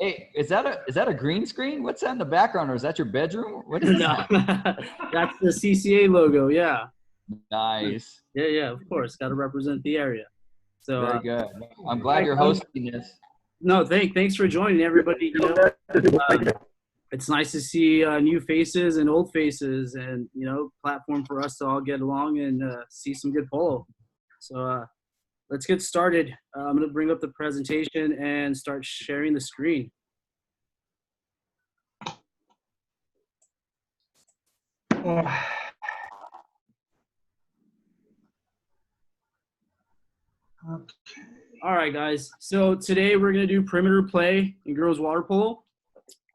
Hey, is that a green screen? What's that in the background, or is that your bedroom? What is No, that? that's the CCA logo. Yeah. Nice. Yeah. Of course, got to represent the area. So, Very good. I'm all glad right, you're guys. hosting this. No, thanks for joining, everybody. It's nice to see new faces and old faces, and platform for us to all get along and see some good polo. So let's get started. I'm going to bring up the presentation and start sharing the screen. Okay. All right, guys. So today we're going to do perimeter play in girls water polo,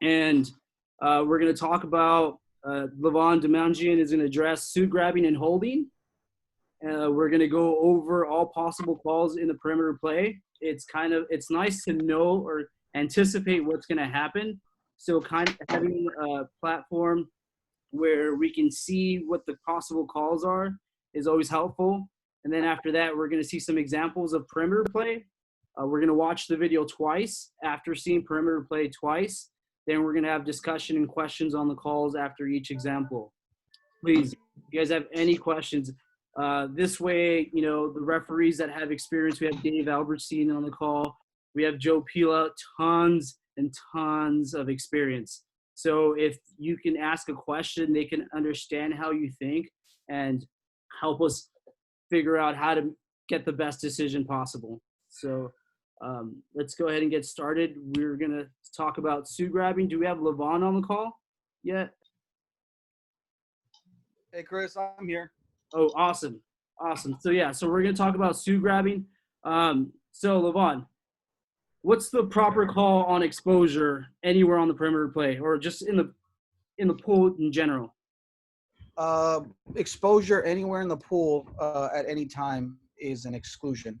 and we're going to talk about Levon Demangian is going to address suit grabbing and holding. We're going to go over all possible calls in the perimeter play. It's nice to know or anticipate what's going to happen. So kind of having a platform where we can see what the possible calls are is always helpful. And then after that, we're going to see some examples of perimeter play. We're going to watch the video twice. After seeing perimeter play twice, then we're going to have discussion and questions on the calls after each example. Please, if you guys have any questions, this way, the referees that have experience, we have Dave Albertstein on the call. We have Joe Pila, tons and tons of experience. So if you can ask a question, they can understand how you think and help us figure out how to get the best decision possible. So let's go ahead and get started. We're going to talk about suit grabbing. Do we have Levon on the call yet? Hey, Chris, I'm here. Oh, awesome. So we're going to talk about suit grabbing. So Levon, what's the proper call on exposure anywhere on the perimeter play, or just in the pool in general? Exposure anywhere in the pool at any time is an exclusion.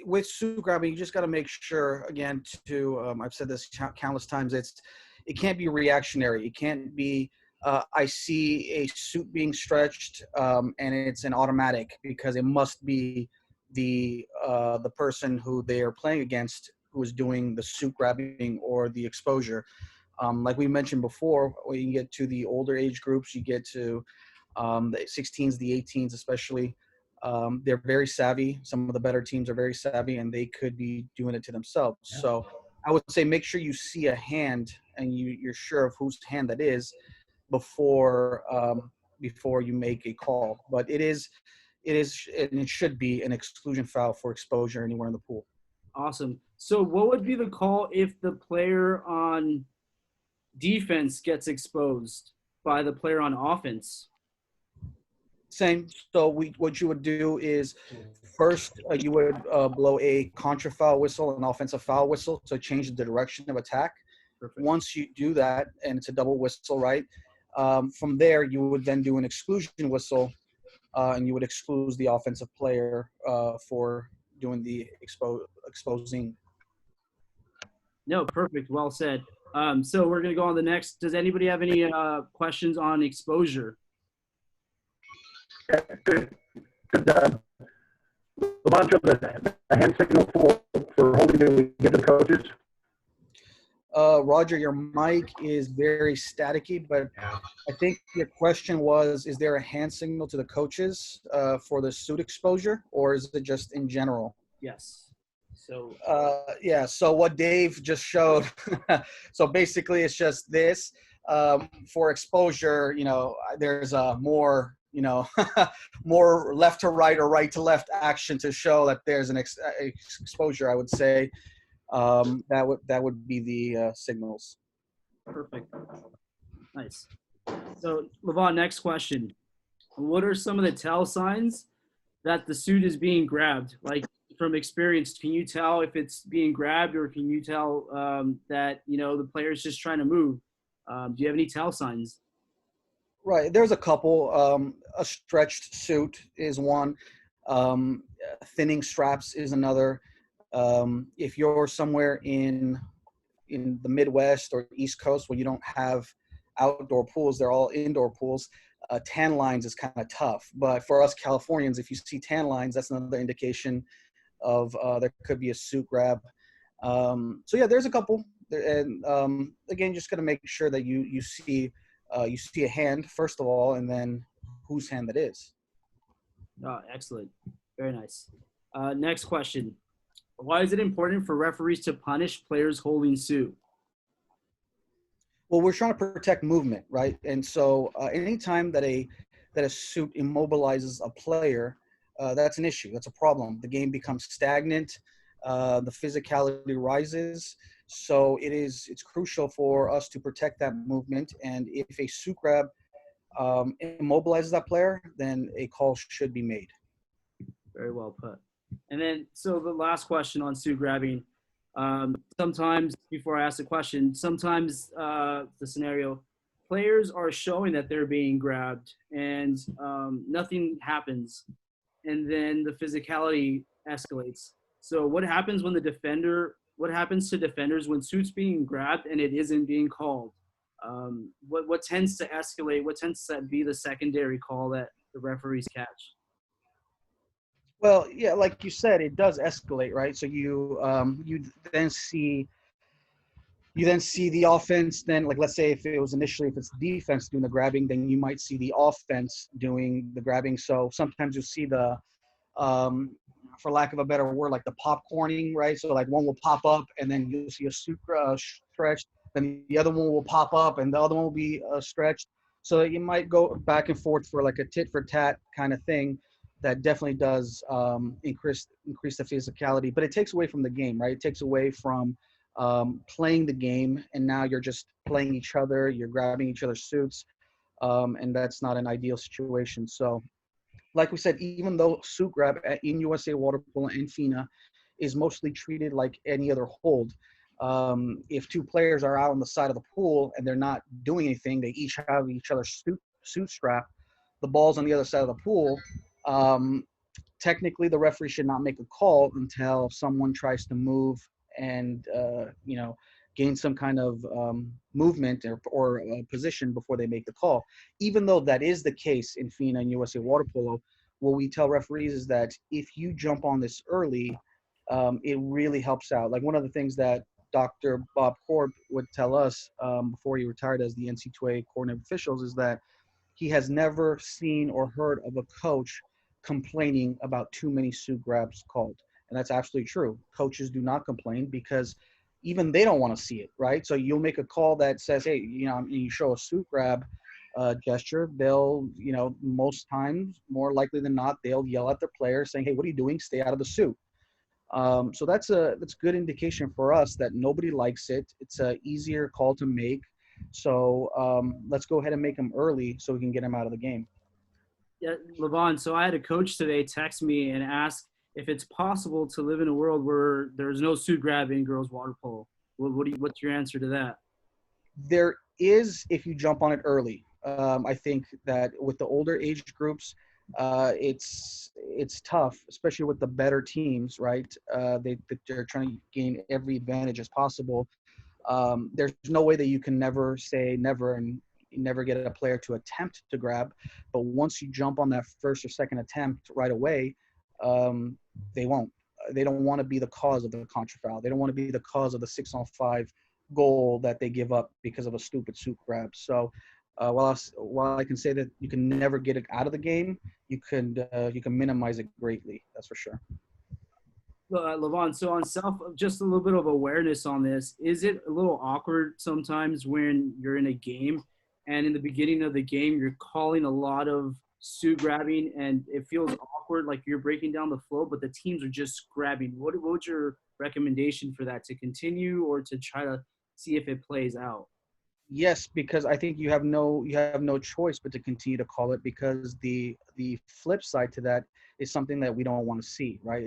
With suit grabbing, you just got to make sure, again, I've said this countless times, it can't be reactionary. It can't be, I see a suit being stretched and it's an automatic, because it must be the person who they are playing against who is doing the suit grabbing or the exposure. Like we mentioned before, when you get to the older age groups, you get to the 16s, the 18s especially, they're very savvy. Some of the better teams are very savvy, and they could be doing it to themselves. Yeah. So I would say make sure you see a hand and you're sure of whose hand that is before you make a call. But it is, and it should be an exclusion foul for exposure anywhere in the pool. Awesome. So what would be the call if the player on defense gets exposed by the player on offense? Same. So what you would do is first you would blow a contra foul whistle, an offensive foul whistle, to change the direction of attack. Perfect. Once you do that, and it's a double whistle, right? From there, you would then do an exclusion whistle, and you would exclude the offensive player for doing the exposing. No, perfect. Well said. So we're going to go on the next. Does anybody have any questions on exposure? Could the hand signal for holding to give the coaches? Roger, your mic is very staticky, but I think your question was, is there a hand signal to the coaches for the suit exposure, or is it just in general? Yes. So yeah, so what Dave just showed, so basically it's just this. For exposure, there's a more, more left to right or right to left action to show that there's an exposure, I would say. That would be the signals. Perfect. Nice. So Levon, next question. What are some of the tell signs that the suit is being grabbed? Like, from experience, can you tell if it's being grabbed, or can you tell that, the player's just trying to move? Do you have any tell signs? Right. There's a couple. A stretched suit is one. Thinning straps is another. If you're somewhere in the Midwest or East Coast where you don't have outdoor pools, they're all indoor pools, tan lines is kind of tough. But for us Californians, if you see tan lines, that's another indication of there could be a suit grab. So yeah, there's a couple, and again, just gotta make sure that you see a hand first of all, and then whose hand that is. Oh, excellent. Very nice. Next question. Why is it important for referees to punish players holding suit? Well, we're trying to protect movement, right? And so anytime that a suit immobilizes a player, that's an issue. That's a problem. The game becomes stagnant. The physicality rises. So it's crucial for us to protect that movement. And if a suit grab immobilizes that player, then a call should be made. Very well put. And then, so the last question on suit grabbing. Sometimes, before I ask the question, sometimes the scenario, players are showing that they're being grabbed and nothing happens. And then the physicality escalates. So what happens when what happens to defenders when suit's being grabbed and it isn't being called? What tends to escalate? What tends to be the secondary call that the referees catch? Well, yeah, like you said, it does escalate, right? So you then see the offense. Then, like, let's say if it's defense doing the grabbing, then you might see the offense doing the grabbing. So sometimes you'll see the, for lack of a better word, like the popcorning, right? So like one will pop up, and then you'll see a super stretched, then the other one will pop up, and the other one will be stretched. So you might go back and forth for like a tit for tat kind of thing. That definitely does increase the physicality, but it takes away from the game, right? It takes away from playing the game, and now you're just playing each other, you're grabbing each other's suits, and that's not an ideal situation. So, like we said, even though suit grab in USA Water Polo and FINA is mostly treated like any other hold, if two players are out on the side of the pool and they're not doing anything, they each have each other's suit strap, the ball's on the other side of the pool. Technically, the referee should not make a call until someone tries to move and gain some kind of movement or position before they make the call. Even though that is the case in FINA and USA Water Polo, what we tell referees is that if you jump on this early, it really helps out. Like one of the things that Dr. Bob Korb would tell us before he retired as the NC2A coordinating officials is that he has never seen or heard of a coach complaining about too many suit grabs called. And that's absolutely true. Coaches do not complain because even they don't want to see it, right? So you'll make a call that says, hey, you show a suit grab gesture, they'll, most times, more likely than not, they'll yell at their player saying, hey, what are you doing? Stay out of the suit. So that's good indication for us that nobody likes it. It's a easier call to make. So let's go ahead and make them early so we can get them out of the game. Yeah, Levon, so I had a coach today text me and ask if it's possible to live in a world where there's no suit grabbing in girls water polo. What's your answer to that? There is if you jump on it early. I think that with the older age groups, it's tough, especially with the better teams, right? They're trying to gain every advantage as possible. There's no way that you can never say never and never get a player to attempt to grab, but once you jump on that first or second attempt right away, they won't. They don't want to be the cause of the contra foul. They don't want to be the cause of the 6-on-5 goal that they give up because of a stupid suit grab. So while I can say that you can never get it out of the game, you can minimize it greatly. That's for sure. Levon, so on just a little bit of awareness on this, is it a little awkward sometimes when you're in a game and in the beginning of the game, you're calling a lot of suit grabbing and it feels awkward, like you're breaking down the flow, but the teams are just grabbing? What would your recommendation for that, to continue or to try to see if it plays out? Yes, because I think you have no choice but to continue to call it, because the flip side to that is something that we don't want to see, right?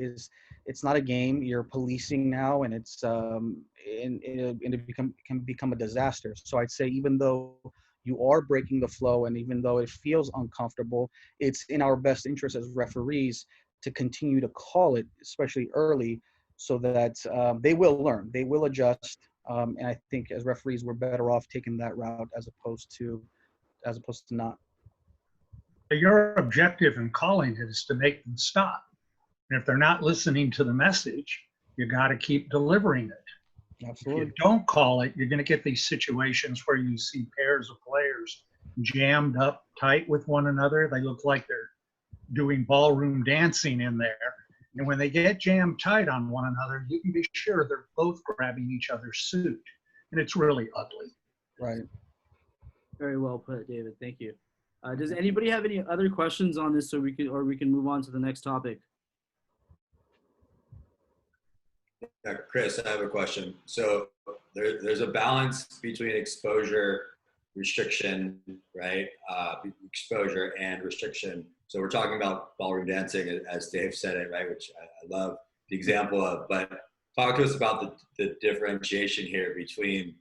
It's not a game. You're policing now, and it's and it can become a disaster. So I'd say even though you are breaking the flow, and even though it feels uncomfortable, it's in our best interest as referees to continue to call it, especially early, so that they will learn, they will adjust. And I think as referees, we're better off taking that route as opposed to not. Your objective in calling it is to make them stop. And if they're not listening to the message, you got to keep delivering it. If you Absolutely. don't call it, you're going to get these situations where you see pairs of players jammed up tight with one another. They look like they're doing ballroom dancing in there. And when they get jammed tight on one another, you can be sure they're both grabbing each other's suit. And it's really ugly. Right. Very well put, David. Thank you. Does anybody have any other questions on this, so we can move on to the next topic? Chris, I have a question. So there's a balance between exposure, restriction, right? Exposure and restriction. So we're talking about ballroom dancing, as Dave said it, right? Which I love the example of. But talk to us about the differentiation here between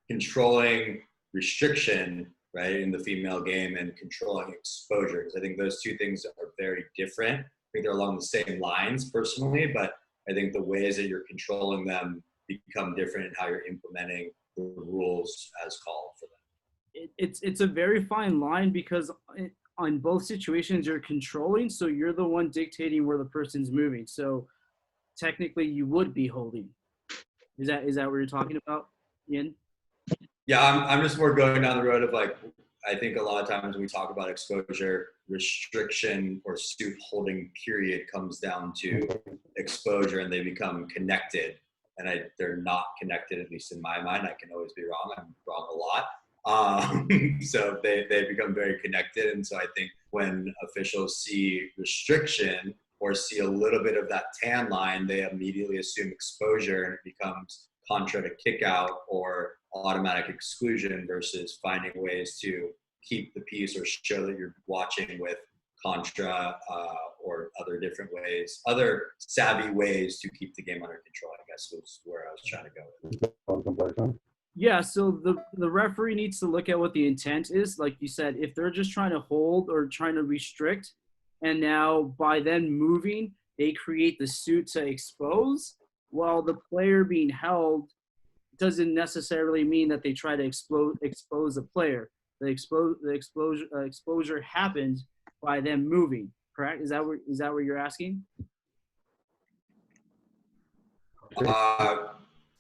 controlling restriction, right, in the female game, and controlling exposure. Because I think those two things are very different. I think they're along the same lines personally, but I think the ways that you're controlling them become different in how you're implementing the rules as called for them. It's a very fine line, because on both situations you're controlling, so you're the one dictating where the person's moving. So technically you would be holding. Is that what you're talking about, Ian? Yeah, I'm just more going down the road of, like, I think a lot of times when we talk about exposure, restriction or suit holding period comes down to exposure, and they become connected. And they're not connected, at least in my mind. I can always be wrong. I'm wrong a lot. So they become very connected. And so I think when officials see restriction or see a little bit of that tan line, they immediately assume exposure, and it becomes contra to kick out or automatic exclusion, versus finding ways to keep the piece or show that you're watching with contra or other different ways, other savvy ways to keep the game under control, I guess was where I was trying to go with. Yeah, so the referee needs to look at what the intent is. Like you said, if they're just trying to hold or trying to restrict, and now by then moving, they create the suit to expose, while the player being held doesn't necessarily mean that they try to expose the player. The exposure happens by them moving. Correct? Is that what you're asking?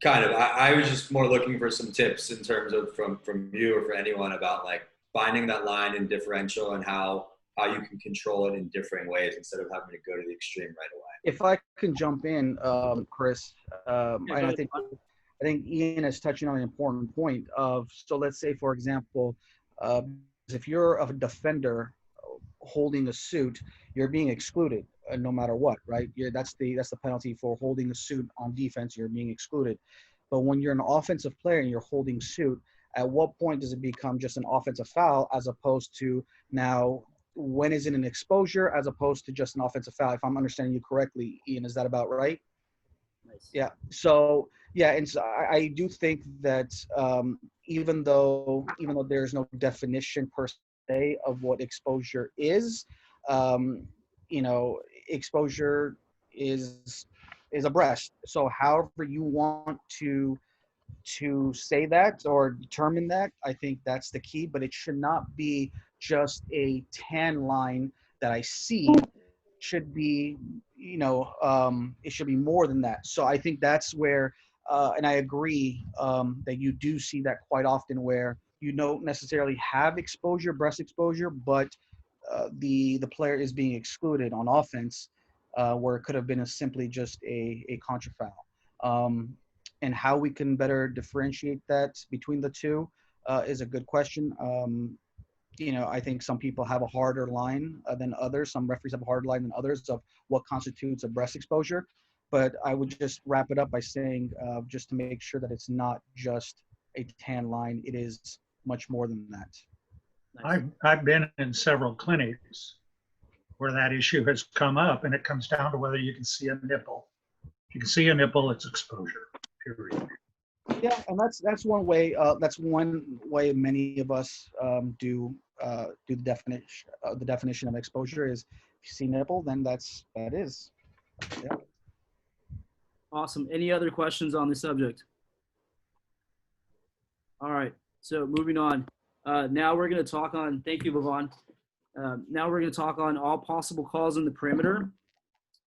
Kind of. I was just more looking for some tips in terms of from you or for anyone about, like, finding that line in differential and how you can control it in different ways instead of having to go to the extreme right away. If I can jump in, Chris, Yeah, I think Ian is touching on an important point of, so let's say, for example, if you're a defender holding a suit, you're being excluded no matter what, right? That's the penalty for holding a suit on defense. You're being excluded. But when you're an offensive player and you're holding suit, at what point does it become just an offensive foul, as opposed to now, when is it an exposure as opposed to just an offensive foul? If I'm understanding you correctly, Ian, is that about right? Nice. Yeah. So yeah, and so I do think that even though there's no definition per se of what exposure is, exposure is a breast. So however you want to say that or determine that, I think that's the key. But it should not be just a tan line that I see. It should be, it should be more than that. So I think that's where, and I agree that you do see that quite often, where you don't necessarily have exposure, breast exposure, but the player is being excluded on offense, where it could have been simply just a contra foul. And how we can better differentiate that between the two is a good question. I think some people have a harder line than others. Some referees have a harder line than others of what constitutes a breast exposure. But I would just wrap it up by saying, just to make sure that it's not just a tan line, it is much more than that. Nice. I've been in several clinics where that issue has come up, and it comes down to whether you can see a nipple. If you can see a nipple, it's exposure, period. Yeah, and that's one way. That's one way many of us do the definition of exposure is, if you see nipple, then that is. Yeah. Awesome. Any other questions on the subject? All right. So moving on. Now we're going to talk on. Thank you, Levon. Now we're going to talk on all possible calls in the perimeter.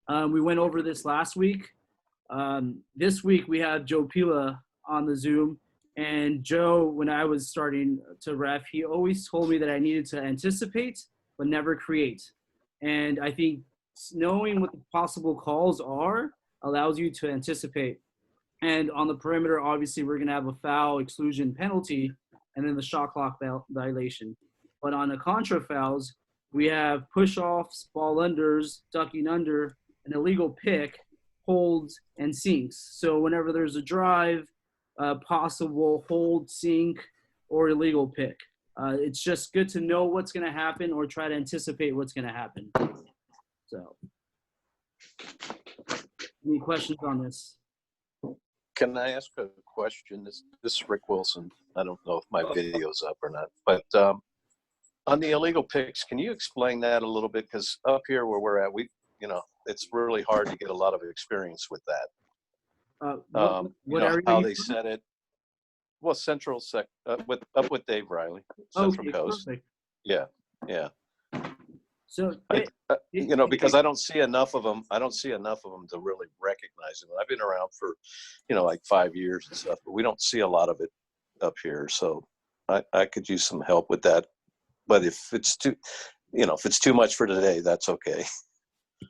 We went over this last week. This week we have Joe Pila on the Zoom. And Joe, when I was starting to ref, he always told me that I needed to anticipate but never create. And I think knowing what the possible calls are allows you to anticipate. And on the perimeter, obviously, we're going to have a foul, exclusion, penalty, and then the shot clock violation. But on the contra fouls, we have push-offs, ball unders, ducking under, an illegal pick, holds, and sinks. So whenever there's a drive, possible hold, sink, or illegal pick. It's just good to know what's going to happen or try to anticipate what's going to happen. So, any questions on this? Can I ask a question? This is Rick Wilson. I don't know if my video's up or not, but on the illegal picks, can you explain that a little bit? Because up here where we're at, it's really hard to get a lot of experience with that. How they set it. Well, Central with Dave Riley, Central Coast. Perfect. Yeah. So, because I don't see enough of them. I don't see enough of them to really recognize them. I've been around for, like 5 years and stuff, but we don't see a lot of it up here. So I could use some help with that. But if it's too much for today, that's okay.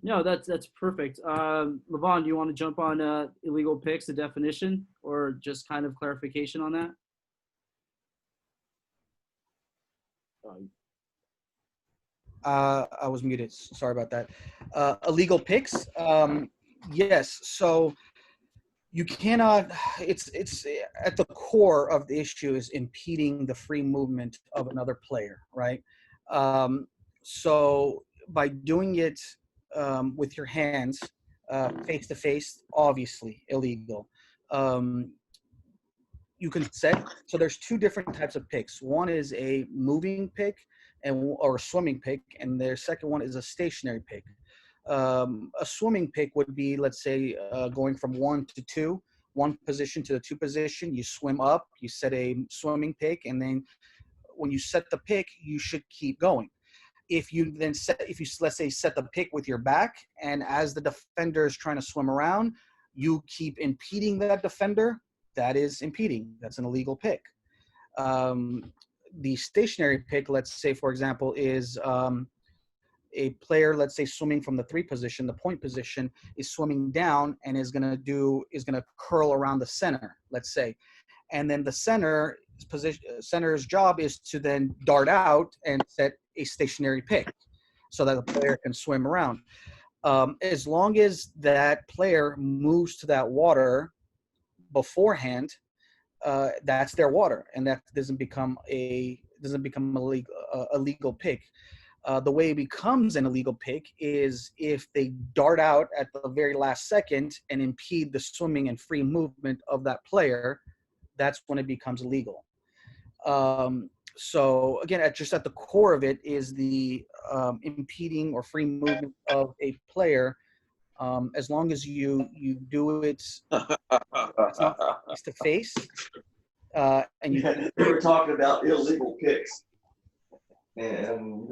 No, that's perfect. Levon, do you want to jump on illegal picks, the definition, or just kind of clarification on that? I was muted. Sorry about that. Illegal picks. Yes. So you cannot. It's at the core of the issue is impeding the free movement of another player, right? So by doing it with your hands, face to face, obviously illegal. You can set. So there's two different types of picks. One is a moving pick or a swimming pick, and their second one is a stationary pick. A swimming pick would be, let's say, going from 1 to 2, one position to the 2 position. You swim up, you set a swimming pick, and then when you set the pick, you should keep going. If you let's say set the pick with your back, and as the defender is trying to swim around, you keep impeding that defender, that is impeding. That's an illegal pick. The stationary pick, let's say, for example, is a player, let's say, swimming from the 3 position, the point position, is swimming down and is going to curl around the center, let's say. And then the center's job is to then dart out and set a stationary pick so that the player can swim around. As long as that player moves to that water beforehand, that's their water, and that doesn't become a legal pick. The way it becomes an illegal pick is if they dart out at the very last second and impede the swimming and free movement of that player. That's when it becomes illegal. So again, just at the core of it is the impeding or free movement of a player. As long as you do it, it's not face to face, and you. We were talking about illegal picks, and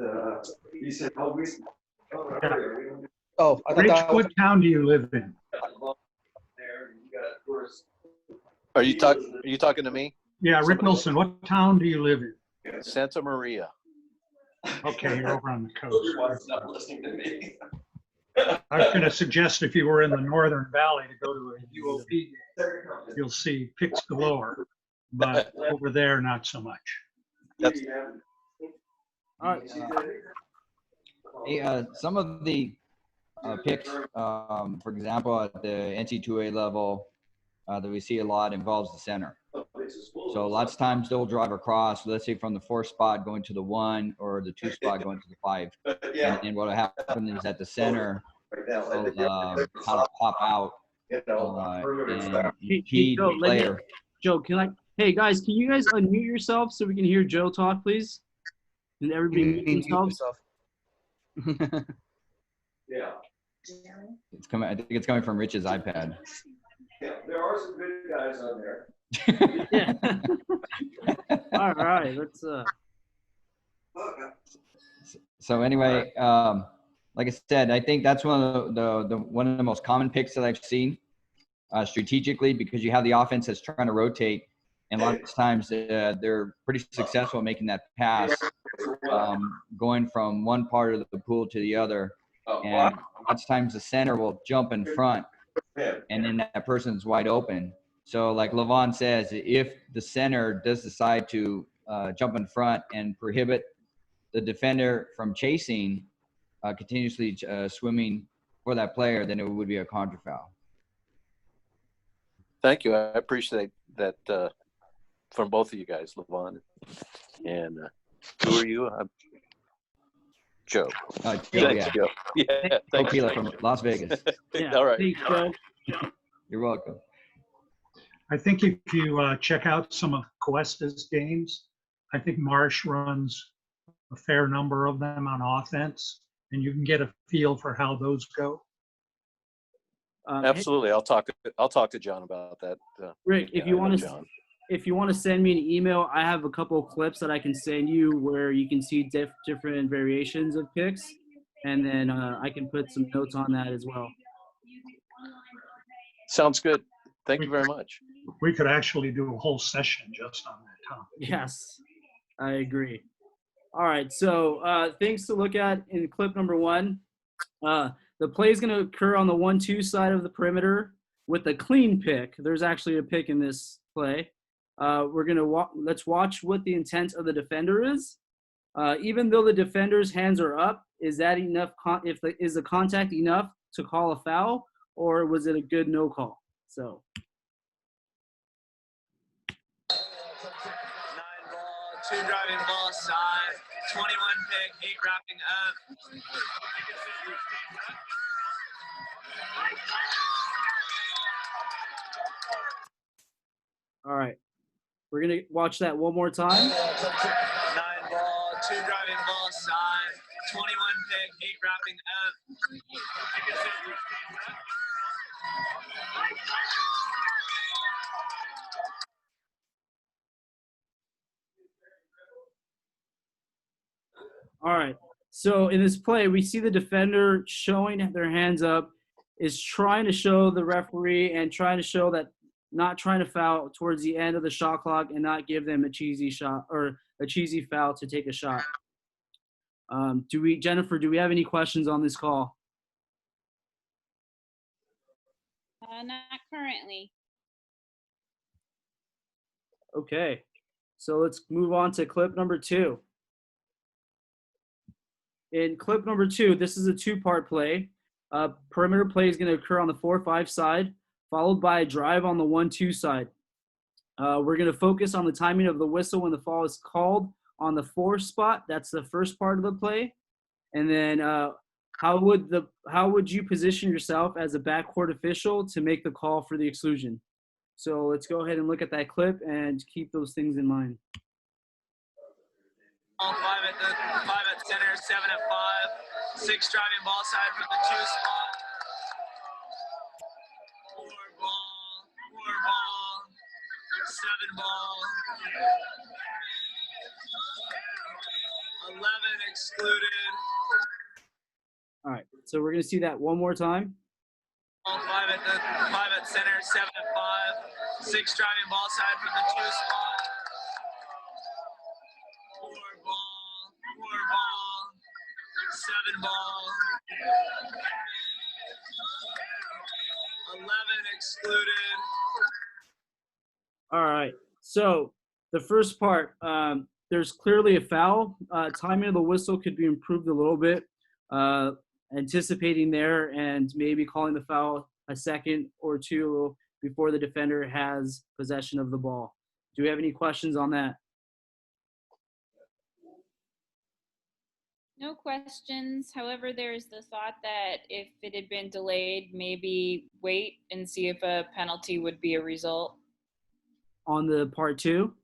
you said, "Oh, we." Oh, I thought Rich, that was, what town do you live in? Are you talking to me? Yeah, Rick Wilson, what town do you live in? Santa Maria. Okay, you're over on the coast. Not listening to me. I was going to suggest if you were in the Northern Valley to go to a UOP game, you'll see picks galore, but over there, not so much. That's, All right. Hey, some of the picks, for example, at the NC2A level, that we see a lot involves the center. So lots of times they'll drive across, let's say from the 4 spot going to the 1 or the 2 spot going to the 5. And then what will happen is at the center, will kind of pop out and impede the player. Joe, hey guys, can you guys unmute yourself so we can hear Joe talk, please? And everybody mute themselves. Yeah. It's coming. I think it's coming from Rich's iPad. Yeah, there are some good guys on there. Yeah. All right, let's. So anyway, like I said, I think that's one of the most common picks that I've seen. strategically, because you have the offense that's trying to rotate, and a lot of times they're pretty successful in making that pass, going from one part of the pool to the other. And lots of times the center will jump in front, and then that person's wide open. So like Levon says, if the center does decide to jump in front and prohibit the defender from chasing, continuously swimming for that player, then it would be a contra foul. Thank you. I appreciate that from both of you guys, Levon. And who are you? Joe. Joe, Thanks, Joe. Yeah, Joe thanks. Keeler from Las Vegas. Yeah. All right. Thanks, Joe. You're welcome. I think if you check out some of Cuesta's games, I think Marsh runs a fair number of them on offense, and you can get a feel for how those go. Absolutely. I'll talk to John about that. Rick, if Yeah, you I know want to, John. if you want to send me an email, I have a couple of clips that I can send you where you can see different variations of picks, and then I can put some notes on that as well. Sounds good. Thank you very much. We could actually do a whole session just on that topic. Yes, I agree. All right, so things to look at in clip number 1. The play is going to occur on the 1-2 side of the perimeter with a clean pick. There's actually a pick in this play. We're going to let's watch what the intent of the defender is. Even though the defender's hands are up, is that enough? Is the contact enough to call a foul, or was it a good no call? So. 9 ball, 2 driving ball side, 21 pick, 8 wrapping up. All right, we're gonna watch that one more time. 9 ball, 2 driving ball side, 21 pick, 8 wrapping up. All right. So in this play, we see the defender showing their hands up, is trying to show the referee and trying to show that not trying to foul towards the end of the shot clock and not give them a cheesy shot or a cheesy foul to take a shot. Jennifer, do we have any questions on this call? Not currently. Okay. So let's move on to clip number 2. In clip number 2, this is a 2-part play. Perimeter play is going to occur on the 4-5 side, followed by a drive on the 1-2 side. We're going to focus on the timing of the whistle when the foul is called on the 4 spot. That's the first part of the play. And then how would you position yourself as a backcourt official to make the call for the exclusion? So let's go ahead and look at that clip and keep those things in mind. 5 at center, 7 at 5, 6 driving ball side from the 2 spot. 4 ball, 7 ball. 11 excluded. All right, so we're going to see that one more time. 5 at center, 7 at 5, 6 driving ball side from the 2 spot. 4 ball, 7 ball. 11 excluded. All right, so the first part, there's clearly a foul. Timing of the whistle could be improved a little bit. Anticipating there and maybe calling the foul a second or two before the defender has possession of the ball. Do we have any questions on that? No questions. However, there's the thought that if it had been delayed, maybe wait and see if a penalty would be a result. On the part 2?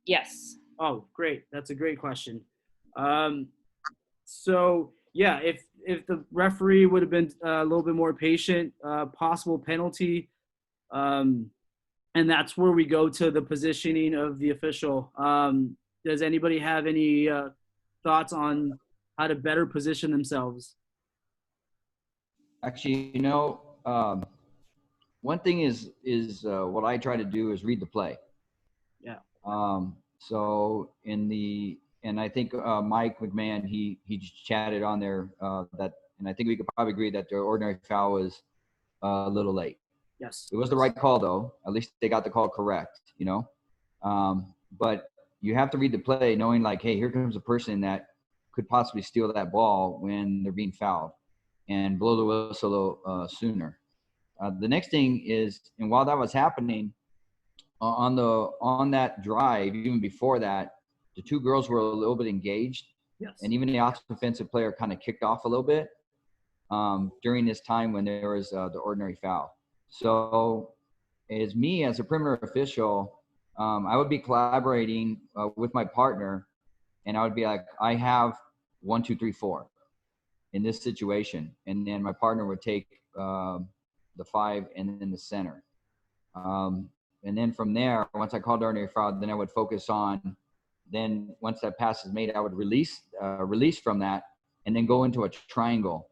Yes. Oh, great. That's a great question. So yeah, if the referee would have been a little bit more patient, possible penalty, and that's where we go to the positioning of the official. Does anybody have any thoughts on how to better position themselves? Actually, one thing is what I try to do is read the play. Yeah. So and I think Mike McMahon, he just chatted on there that, and I think we could probably agree that the ordinary foul was a little late. Yes. It was the right call though. At least they got the call correct, you know. But you have to read the play knowing like, hey, here comes a person that could possibly steal that ball when they're being fouled, and blow the whistle sooner. The next thing is, and while that was happening, on that drive, even before that, the two girls were a little bit engaged, Yes. and even the offensive player kind of kicked off a little bit during this time when there was the ordinary foul. So, as me as a perimeter official, I would be collaborating with my partner, and I would be like, I have 1, 2, 3, 4 in this situation, and then my partner would take the 5 and then the center. And then from there, once I called ordinary foul, then I would focus on, then once that pass is made, I would release from that and then go into a triangle.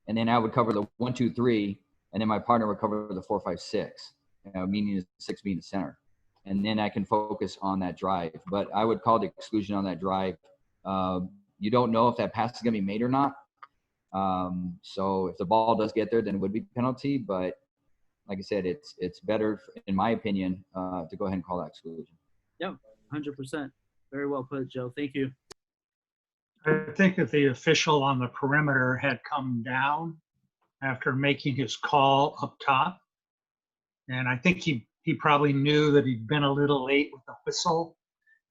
And then I would cover the 1, 2, 3, and then my partner would cover the 4, 5, 6, meaning the 6 being the center. And then I can focus on that drive. But I would call the exclusion on that drive. You don't know if that pass is going to be made or not. So if the ball does get there, then it would be penalty. But like I said, it's better, in my opinion, to go ahead and call that exclusion. Yeah, 100%. Very well put, Joe. Thank you. I think that the official on the perimeter had come down after making his call up top. And I think he probably knew that he'd been a little late with the whistle,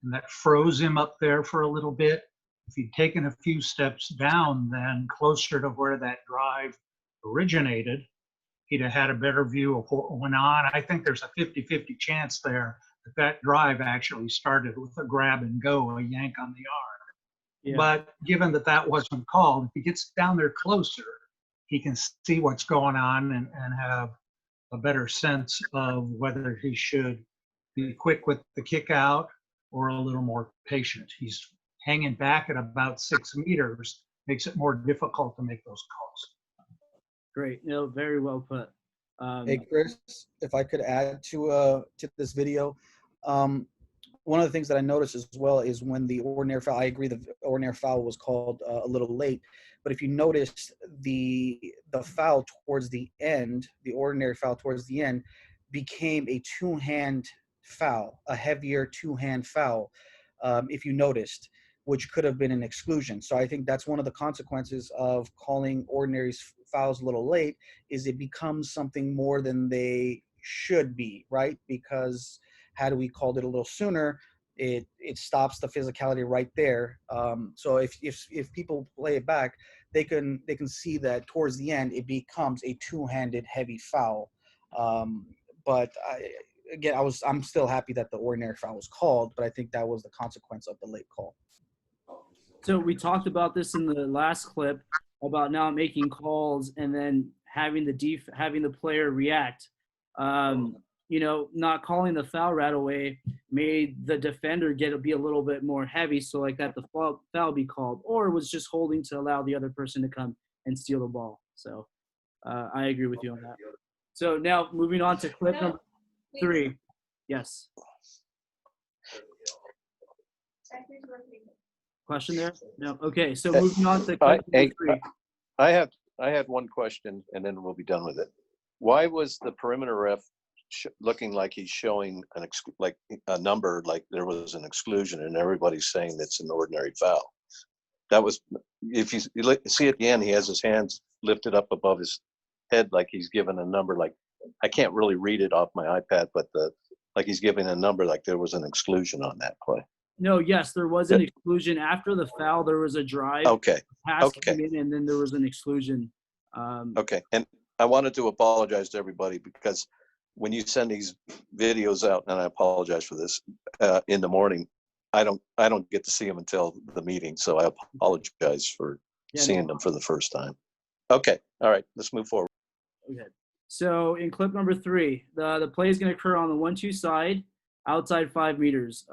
and that froze him up there for a little bit. If he'd taken a few steps down, then closer to where that drive originated, he'd have had a better view of what went on. I think there's a 50-50 chance there that that drive actually started with a grab and go, a yank on the arm. Yeah. But given that that wasn't called, if he gets down there closer, he can see what's going on and have a better sense of whether he should be quick with the kick out or a little more patient. He's hanging back at about 6 meters, makes it more difficult to make those calls. Great. No, very well put. Hey, Chris, if I could add to this video, one of the things that I noticed as well is when the ordinary foul, I agree the ordinary foul was called a little late, but if you notice the foul towards the end, the ordinary foul towards the end became a two-hand foul, a heavier two-hand foul, if you noticed, which could have been an exclusion. So I think that's one of the consequences of calling ordinary fouls a little late, is it becomes something more than they should be, right? Because had we called it a little sooner, it stops the physicality right there. So if people play it back, they can see that towards the end it becomes a two-handed heavy foul. But I'm still happy that the ordinary foul was called, but I think that was the consequence of the late call. So we talked about this in the last clip about not making calls and then having the player react. Not calling the foul right away made the defender be a little bit more heavy, so like that the foul be called, or was just holding to allow the other person to come and steal the ball. So I agree with you on that. So now moving on to clip number 3. Yes. Question there? No. Okay. So moving on to clip number 3. I had one question, and then we'll be done with it. Why was the perimeter ref looking like he's showing a number, like there was an exclusion, and everybody's saying it's an ordinary foul? That was, if you see at the end, he has his hands lifted up above his head like he's given a number. Like, I can't really read it off my iPad, but like he's giving a number, like there was an exclusion on that play. No, yes, there was an exclusion after the foul. There was a drive. Okay. Pass came in, and then there was an exclusion. Okay, and I wanted to apologize to everybody because when you send these videos out, and I apologize for this, in the morning, I don't get to see them until the meeting, so I apologize for seeing them for the first time. Okay, all right, let's move forward. Okay, so in clip number 3, the play is going to occur on the 1-2 side, outside 5 meters.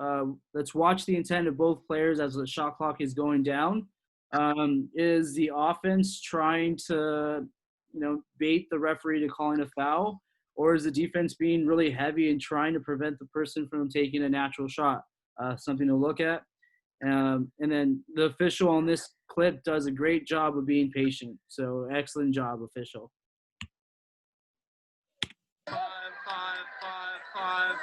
Let's watch the intent of both players as the shot clock is going down. Is the offense trying to, bait the referee to calling a foul, or is the defense being really heavy and trying to prevent the person from taking a natural shot? Something to look at. And then the official on this clip does a great job of being patient. So excellent job, official. 5, 5, 5, 5.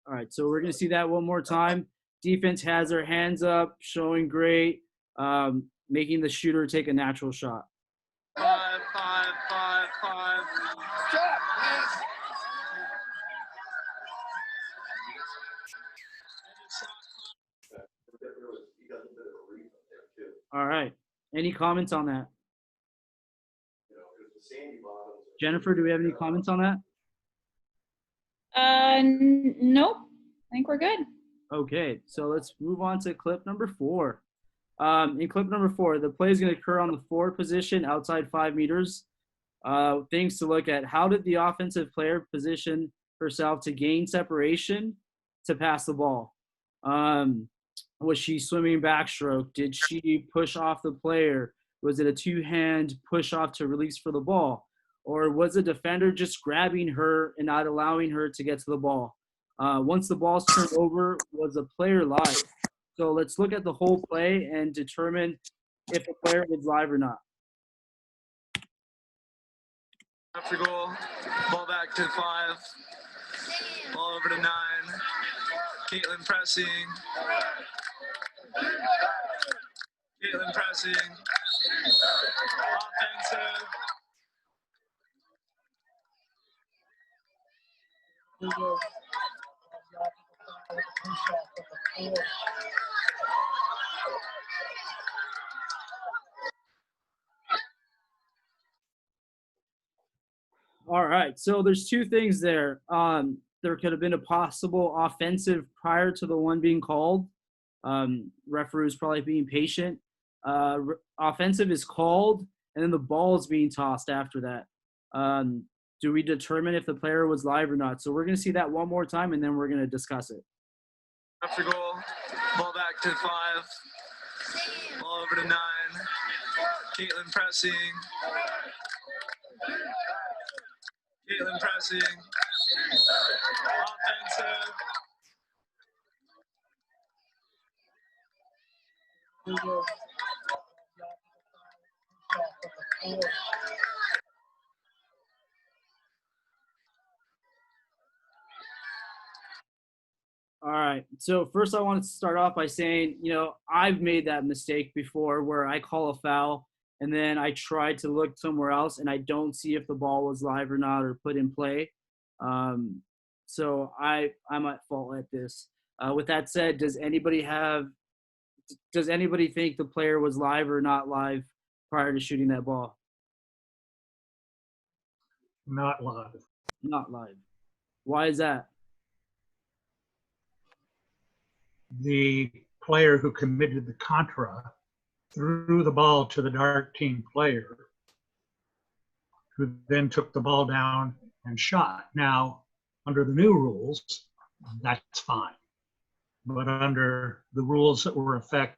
All right, so we're going to see that one more time. Defense has their hands up, showing great, making the shooter take a natural shot. 5, 5, 5, 5. All right. Any comments on that? Jennifer, do we have any comments on that? Nope. I think we're good. Okay, so let's move on to clip number 4. In clip number 4, the play is going to occur on the forward position outside 5 meters. Things to look at: how did the offensive player position herself to gain separation to pass the ball? Was she swimming backstroke? Did she push off the player? Was it a two-hand push off to release for the ball? Or was the defender just grabbing her and not allowing her to get to the ball? Once the ball's turned over, was the player live? So let's look at the whole play and determine if the player was live or not. After goal, ball back to 5, ball over to 9. Caitlin pressing. Caitlin pressing. Offensive. All right, so there's two things there. There could have been a possible offensive prior to the one being called. Referee was probably being patient. Offensive is called, and then the ball is being tossed after that. Do we determine if the player was live or not? So we're going to see that one more time, and then we're going to discuss it. After goal, ball back to 5, ball over to 9. Caitlin pressing. Caitlin pressing. Offensive. All right. So first I want to start off by saying, I've made that mistake before where I call a foul and then I try to look somewhere else and I don't see if the ball was live or not or put in play. So I'm at fault at this. With that said, does anybody think the player was live or not live prior to shooting that ball? Not live. Not live. Why is that? The player who committed the contra threw the ball to the dark team player, who then took the ball down and shot. Now, under the new rules, that's fine. But under the rules that were in effect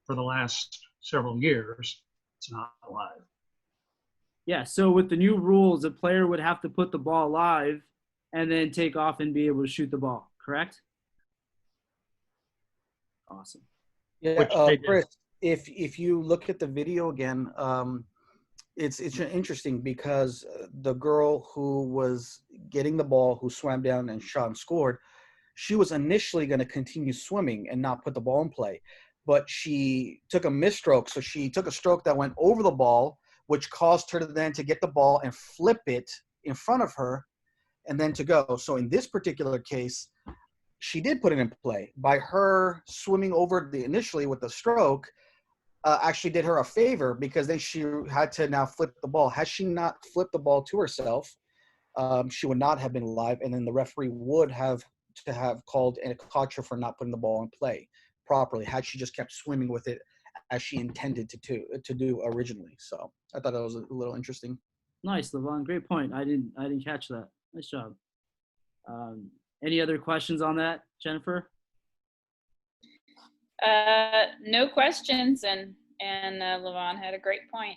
for the last several years, it's not live. Yeah, so with the new rules, the player would have to put the ball live and then take off and be able to shoot the ball, correct? Awesome. Yeah, they did. Chris, if you look at the video again, it's interesting because the girl who was getting the ball, who swam down and shot and scored, she was initially going to continue swimming and not put the ball in play, but she took a misstroke. So she took a stroke that went over the ball, which caused her to then to get the ball and flip it in front of her and then to go. So in this particular case, she did put it in play. By her swimming over initially with the stroke, actually did her a favor because then she had to now flip the ball. Had she not flipped the ball to herself, she would not have been live, and then the referee would have to have called and caught her for not putting the ball in play properly. Had she just kept swimming with it as she intended to do originally. So I thought that was a little interesting. Nice, Levon. Great point. I didn't catch that. Nice job. Any other questions on that, Jennifer? No questions, and Levon had a great point.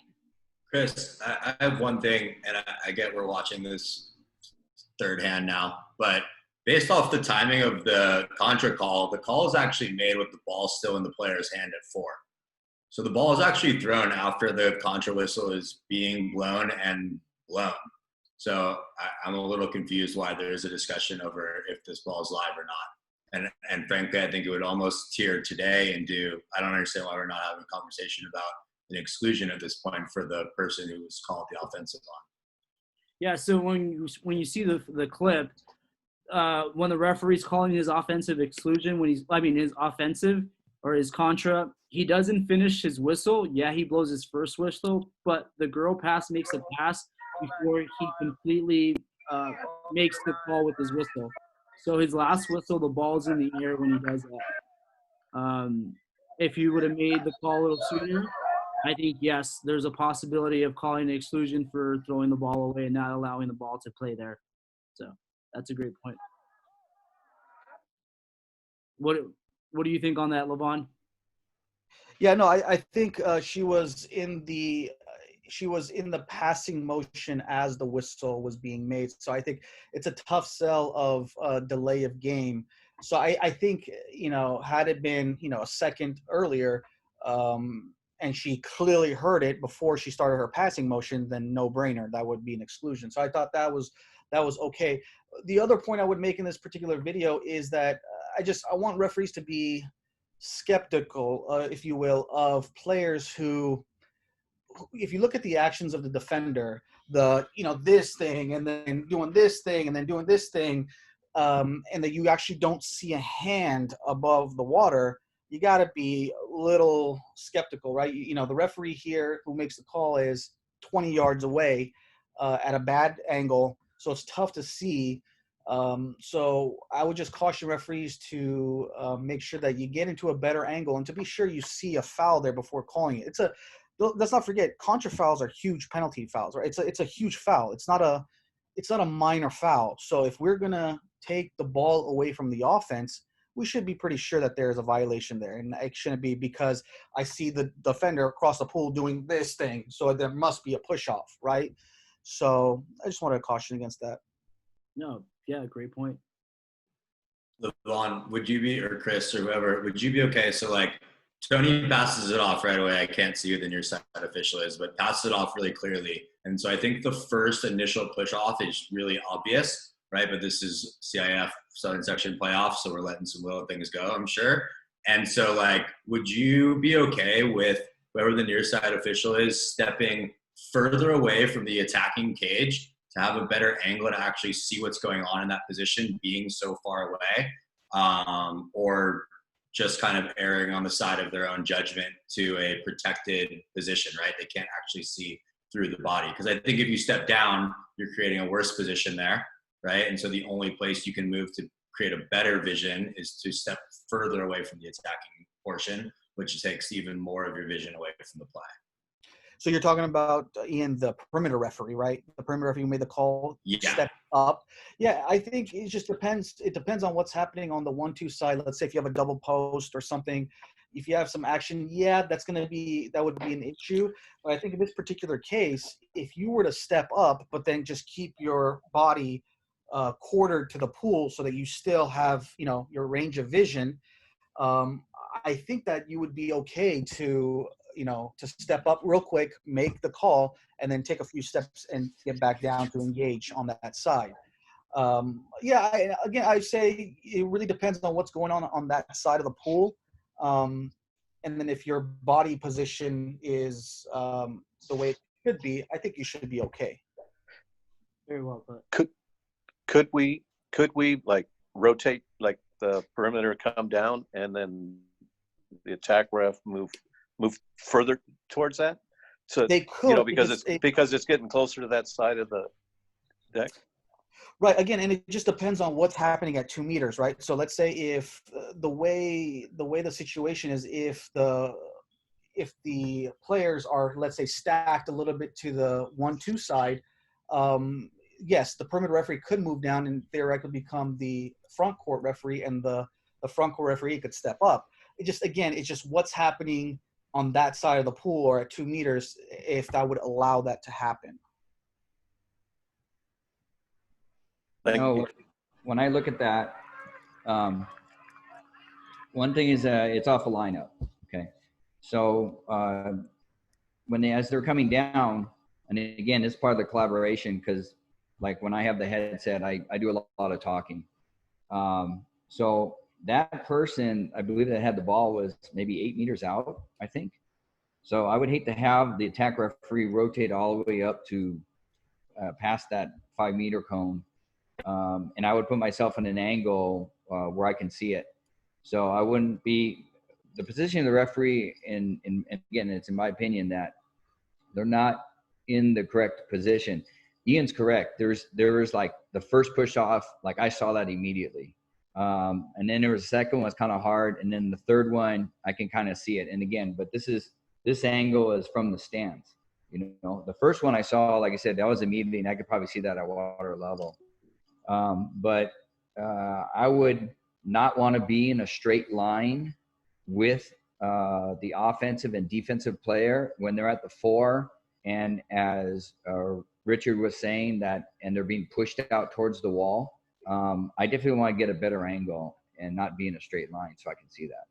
Chris, I have one thing, and I get we're watching this third hand now, but based off the timing of the contra call, the call is actually made with the ball still in the player's hand at 4. So the ball is actually thrown after the contra whistle is being blown and blown. So I'm a little confused why there is a discussion over if this ball is live or not. And frankly, I think it would almost tier today and I don't understand why we're not having a conversation about an exclusion at this point for the person who was called the offensive on. Yeah, so when you see the clip, when the referee's calling his offensive exclusion, his offensive or his contra, he doesn't finish his whistle. Yeah, he blows his first whistle, but the girl pass makes a pass before he completely makes the call with his whistle. So his last whistle, the ball's in the air when he does that. If you would have made the call a little sooner, I think, yes, there's a possibility of calling an exclusion for throwing the ball away and not allowing the ball to play there. So that's a great point. What do you think on that, Levon? Yeah, no, I think she was in the passing motion as the whistle was being made. So I think it's a tough sell of delay of game. So I think, had it been, a second earlier, and she clearly heard it before she started her passing motion, then no brainer, that would be an exclusion. So I thought that was okay. The other point I would make in this particular video is that I want referees to be skeptical, if you will, of players who, if you look at the actions of the defender, this thing and then doing this thing and then doing this thing, and that you actually don't see a hand above the water, you got to be a little skeptical, right? The referee here who makes the call is 20 yards away at a bad angle, so it's tough to see. So I would just caution referees to make sure that you get into a better angle and to be sure you see a foul there before calling it. Let's not forget, contra fouls are huge penalty fouls, right? It's a huge foul. It's not a minor foul. So if we're gonna take the ball away from the offense, we should be pretty sure that there's a violation there, and it shouldn't be because I see the defender across the pool doing this thing, so there must be a push off, right? So I just wanted to caution against that. No, yeah, great point. Levon, would you be, or Chris or whoever, would you be okay? So like Tony passes it off right away. I can't see who the near side official is, but passes it off really clearly. And so I think the first initial push off is really obvious, right? But this is CIF Southern Section playoffs, so we're letting some little things go, I'm sure. And so like, would you be okay with whoever the near side official is stepping further away from the attacking cage to have a better angle to actually see what's going on in that position, being so far away, or just kind of erring on the side of their own judgment to a protected position, right? They can't actually see through the body. Because I think if you step down, you're creating a worse position there, right? And so the only place you can move to create a better vision is to step further away from the attacking portion, which takes even more of your vision away from the play. So you're talking about, Ian, the perimeter referee, right? The perimeter referee who made the call, step up. Yeah, I think it just depends. It depends on what's happening on the 1-2 side. Let's say if you have a double post or something, if you have some action, yeah, that would be an issue. But I think in this particular case, if you were to step up, but then just keep your body quartered to the pool so that you still have, your range of vision, I think that you would be okay to step up real quick, make the call, and then take a few steps and get back down to engage on that side. I say it really depends on what's going on that side of the pool. And then if your body position is the way it should be, I think you should be okay. Very well put. Could we like rotate, like the perimeter come down and then the attack ref move further towards that? So they could, because it's getting closer to that side of the deck. Right. Again, and it just depends on what's happening at 2 meters, right? So let's say if the way the situation is, if the players are, let's say, stacked a little bit to the 1-2 side, yes, the perimeter referee could move down and theoretically become the front court referee, and the front court referee could step up. it's just what's happening on that side of the pool or at 2 meters if that would allow that to happen. Thank No, you. when I look at that, one thing is it's off a lineup. Okay, so as they're coming down, and again, it's part of the collaboration because, like when I have the headset, I do a lot of talking. So that person, I believe that had the ball was maybe 8 meters out, I think. So I would hate to have the attack referee rotate all the way up to past that 5 meter cone. And I would put myself in an angle where I can see it. So I wouldn't be the position of the referee. And again, it's in my opinion that they're not in the correct position. Ian's correct. There was like the first push off, like I saw that immediately. And then there was a second one was kind of hard. And then the third one, I can kind of see it. And again, but this angle is from the stands. You know, the first one I saw, like I said, that was immediately, and I could probably see that at water level. But I would not want to be in a straight line with the offensive and defensive player when they're at the 4. And as Richard was saying that, and they're being pushed out towards the wall. I definitely want to get a better angle and not be in a straight line so I can see that.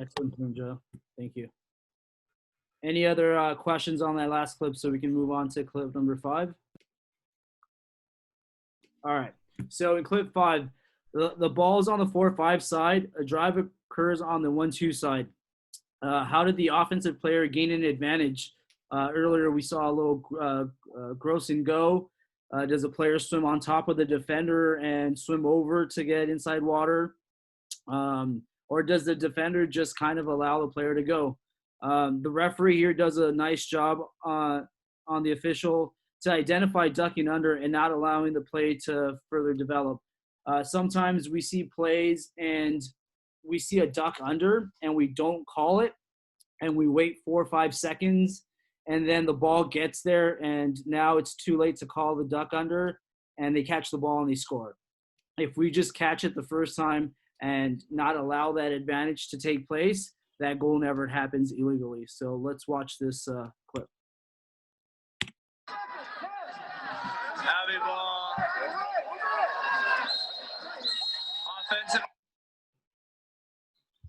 Excellent point, Joe. Thank you. Any other questions on that last clip so we can move on to clip number 5? All right. So in clip 5, the ball is on the 4-5 side. A drive occurs on the 1-2 side. How did the offensive player gain an advantage? Earlier we saw a little gross and go. Does a player swim on top of the defender and swim over to get inside water? Or does the defender just kind of allow the player to go? The referee here does a nice job on the official to identify ducking under and not allowing the play to further develop. Sometimes we see plays and we see a duck under and we don't call it and we wait 4 or 5 seconds and then the ball gets there and now it's too late to call the duck under and they catch the ball and they score. If we just catch it the first time and not allow that advantage to take place, that goal never happens illegally. So let's watch this clip. Heavy ball. Offensive.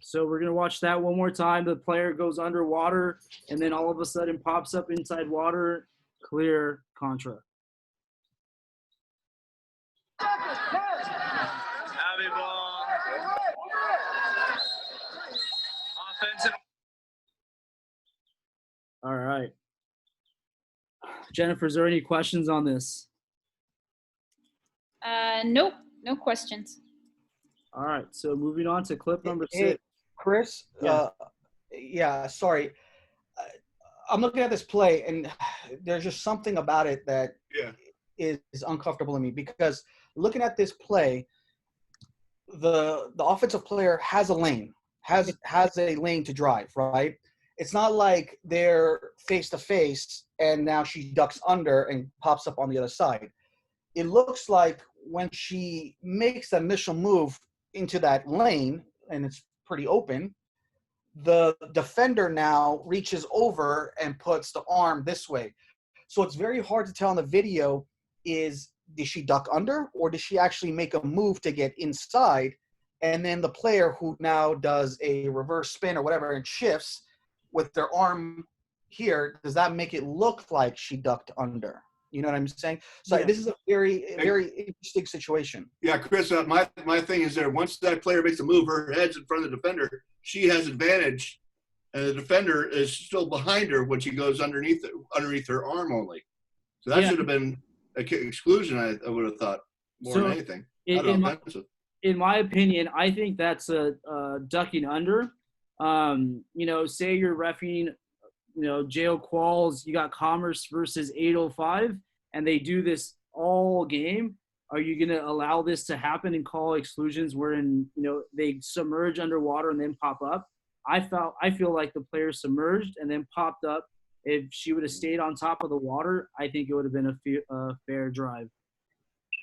So we're going to watch that one more time. The player goes underwater and then all of a sudden pops up inside water. Clear contra. Heavy ball. Offensive. All right. Jennifer, is there any questions on this? Nope, no questions. All right. So moving on to clip number 6. Hey, Chris, Yeah. Sorry. I'm looking at this play, and there's just something about it that is uncomfortable to me because looking at this play, the offensive player has a lane, has a lane to drive, right? It's not like they're face to face and now she ducks under and pops up on the other side. It looks like when she makes the initial move into that lane and it's pretty open, the defender now reaches over and puts the arm this way. So it's very hard to tell in the video did she duck under or did she actually make a move to get inside? And then the player who now does a reverse spin or whatever and shifts with their arm here, does that make it look like she ducked under? You know what I'm saying? So this is a very interesting situation. Yeah, Chris, my thing is there, once that player makes a move, her head's in front of the defender, she has advantage, and the defender is still behind her when she goes underneath her arm only. So that should have been an exclusion, I would have thought, more than anything. In my opinion, I think that's a ducking under. Say you're reffing, JO Qualls, you got Commerce versus 805, and they do this all game. Are you going to allow this to happen and call exclusions wherein, they submerge underwater and then pop up? I feel like the player submerged and then popped up. If she would have stayed on top of the water, I think it would have been a fair drive.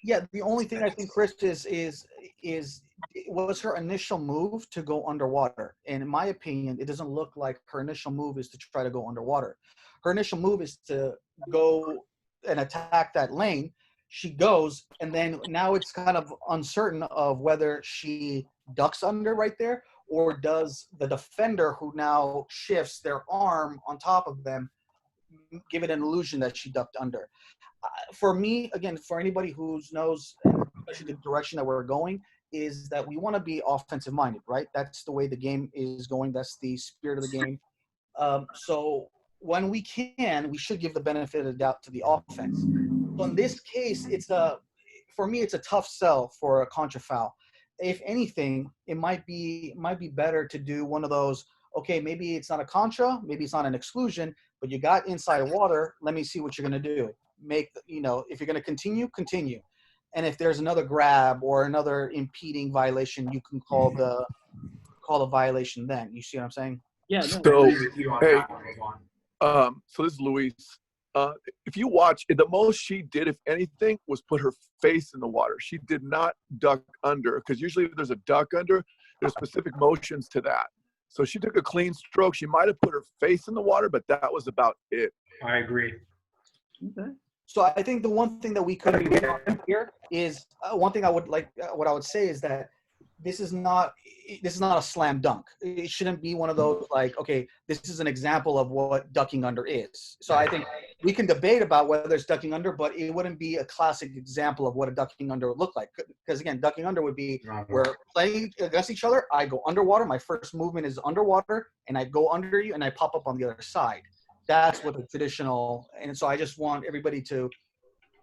Yeah, the only thing I think, Chris, is was her initial move to go underwater. And in my opinion, it doesn't look like her initial move is to try to go underwater. Her initial move is to go and attack that lane. She goes, and then now it's kind of uncertain of whether she ducks under right there, or does the defender who now shifts their arm on top of them give it an illusion that she ducked under. For me, again, for anybody who knows, especially the direction that we're going, is that we want to be offensive minded, right? That's the way the game is going. That's the spirit of the game. So when we can, we should give the benefit of the doubt to the offense. So in this case, for me, it's a tough sell for a contra foul. If anything, it might be better to do one of those. Okay, maybe it's not a contra, maybe it's not an exclusion, but you got inside water. Let me see what you're going to do. If you're going to continue. And if there's another grab or another impeding violation, you can call the violation then. You see what I'm saying? Yeah. So, hey, so this is Luis. If you watch, the most she did, if anything, was put her face in the water. She did not duck under, because usually if there's a duck under, there's specific motions to that. So she took a clean stroke. She might have put her face in the water, but that was about it. I agree. Okay. So I think the one thing that we could be doing here is one thing I would like. What I would say is that this is not a slam dunk. It shouldn't be one of those like, okay, this is an example of what ducking under is. So I think we can debate about whether it's ducking under, but it wouldn't be a classic example of what a ducking under would look like. Because again, ducking under would be we're playing against each other. I go underwater. My first movement is underwater, and I go under you, and I pop up on the other side. That's what the traditional. And so I just want everybody to